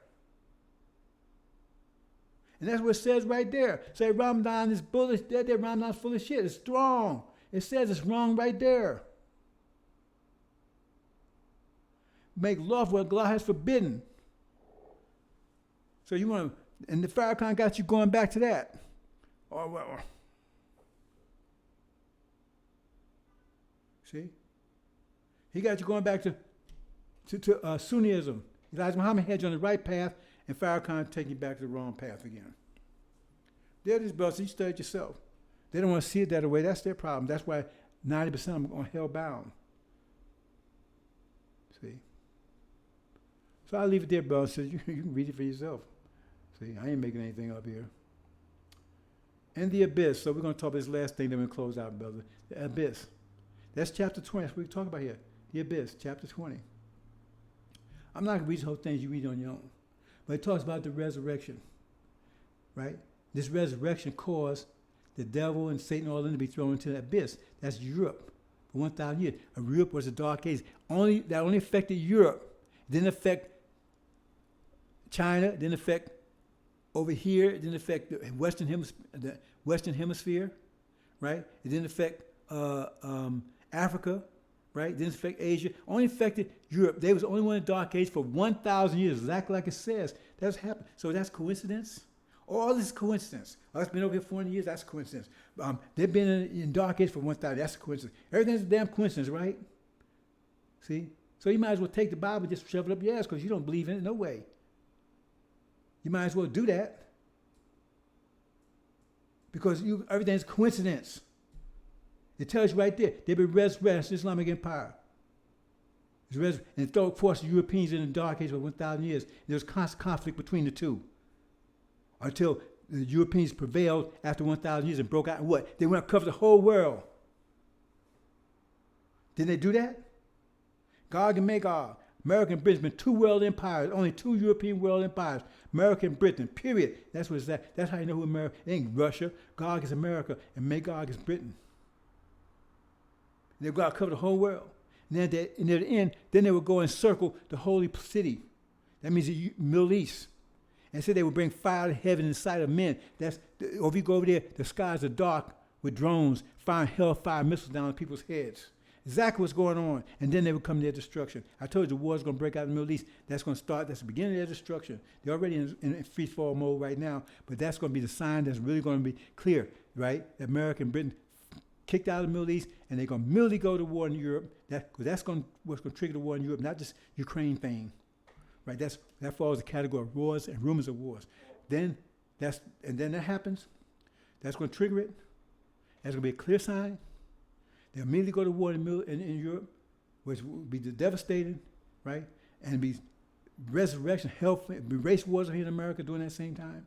Speaker 1: And that's what it says right there. Say Ramadan is bullish, that Ramadan's full of shit. It's wrong. It says it's wrong right there. Make love what Allah has forbidden. So you want to, and the Farrakhan got you going back to that. See? He got you going back to Sunnism. Elijah Muhammad had you on the right path, and Farrakhan taking you back to the wrong path again. They're these brothers, you studied yourself. They don't want to see it that way. That's their problem. That's why 90% of them are on hell bound. See? So I'll leave it there, brother. So you can read it for yourself. See, I ain't making anything up here. And the abyss. So we're going to talk about this last thing, then we'll close out, brother. The abyss. That's chapter 20. That's what we're talking about here. The abyss, chapter 20. I'm not going to read the whole thing. You read it on your own. But it talks about the resurrection, right? This resurrection caused the devil and Satan all in to be thrown into the abyss. That's Europe for 1,000 years. Europe was a dark age. That only affected Europe. It didn't affect China. It didn't affect over here. It didn't affect the Western Hemisphere, right? It didn't affect Africa, right? It didn't affect Asia. Only affected Europe. They was the only one in the dark age for 1,000 years, exactly like it says. That's happened. So that's coincidence? All this is coincidence. It's been over here 400 years, that's coincidence. They've been in dark age for 1,000, that's a coincidence. Everything's a damn coincidence, right? See? So you might as well take the Bible and just shove it up your ass because you don't believe in it, no way. You might as well do that. Because everything's coincidence. It tells you right there, they've been resurrected the Islamic Empire. And it forced the Europeans in the dark age for 1,000 years. There was constant conflict between the two. Until the Europeans prevailed after 1,000 years and broke out in what? They went to cover the whole world. Didn't they do that? Gog and Magog. America and Britain been 2 world empires, only 2 European world empires. America and Britain, period. That's what it's that. That's how you know who America. It ain't Russia. Gog is America, and Magog is Britain. And they've got to cover the whole world. And then near the end, then they would go and circle the holy city. That means the Middle East. And said they would bring fire to heaven in the sight of men. Or if you go over there, the skies are dark with drones firing hellfire missiles down on people's heads. Exactly what's going on. And then they would come to their destruction. I told you the war's going to break out in the Middle East. That's going to start. That's the beginning of their destruction. They're already in free fall mode right now. But that's going to be the sign that's really going to be clear, right? America and Britain kicked out of the Middle East, and they're going to immediately go to war in Europe. Because that's what's going to trigger the war in Europe, not just Ukraine thing. Right, that falls the category of wars and rumors of wars. Then that happens. That's going to trigger it. That's going to be a clear sign. They'll immediately go to war in Europe, which will be devastating, right? And be resurrection, hell, be race wars here in America during that same time.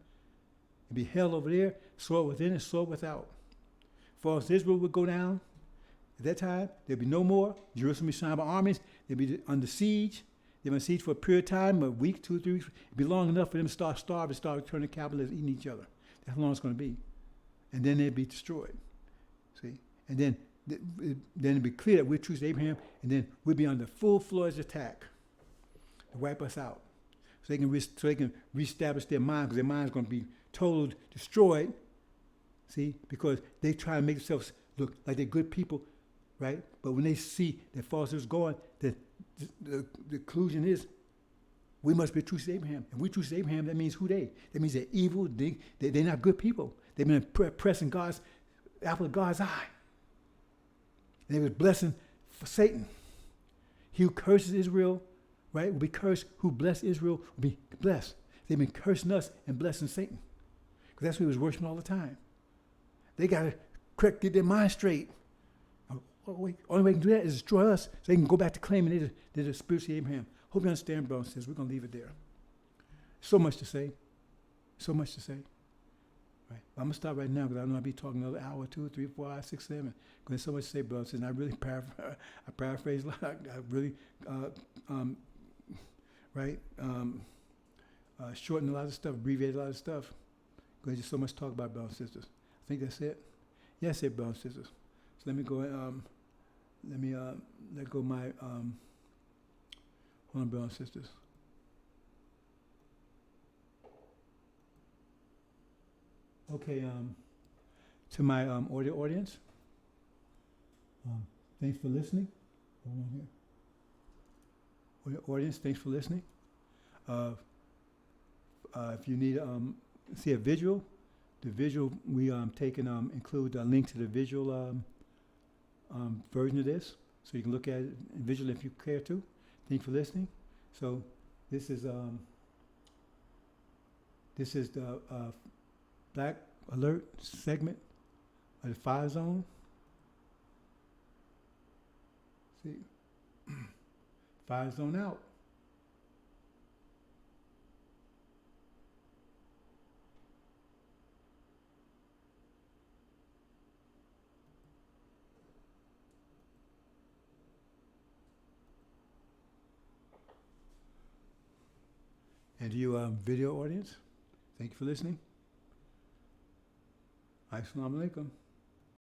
Speaker 1: It'd be hell over there, sword within and sword without. As far as Israel would go down, at that time, there'd be no more. Jerusalem would be surrounded by armies. They'd be under siege. They'd be under siege for a period of time, a week, 2 or 3 weeks. It'd be long enough for them to start starving, start turning capitalists, eating each other. That's how long it's going to be. And then they'd be destroyed. See? And then it'd be clear that we're true to Abraham, and then we'd be under full-fledged attack to wipe us out. So they can reestablish their mind, because their mind's going to be totally destroyed. See? Because they try to make themselves look like they're good people, right? But when they see that falsehood is going, the conclusion is, we must be true to Abraham. If we true to Abraham, that means who they? That means they're evil. They're not good people. They've been pressing God's apple of God's eye. And they were blessing for Satan. He who curses Israel, right, will be cursed. Who bless Israel will be blessed. They've been cursing us and blessing Satan. Because that's what he was worshiping all the time. They got to get their mind straight. Only way they can do that is destroy us, so they can go back to claiming they're the spiritual Abraham. Hope you understand, brothers and sisters. We're going to leave it there. So much to say. So much to say. Right. I'm going to stop right now, because I know I'll be talking another hour, 2, 3, 4, 5, 6, 7. Because there's so much to say, brothers and sisters. And I really paraphrase a lot. I really, shorten a lot of stuff, abbreviate a lot of stuff. Because there's so much to talk about, brothers and sisters. I think that's it. Yes, it, brothers and sisters. So let me go. Let go my. Hold on, brothers and sisters. Okay. To my audio audience. Thanks for listening. Hold on here. Audio audience, thanks for listening. If you need see a visual, the visual we taken include a link to the visual version of this, so you can look at it visually if you care to. Thank you for listening. So this is the Black Alert segment of the Fire Zone. See, Fire Zone out. And to you, video audience, thank you for listening. Assalamu alaikum.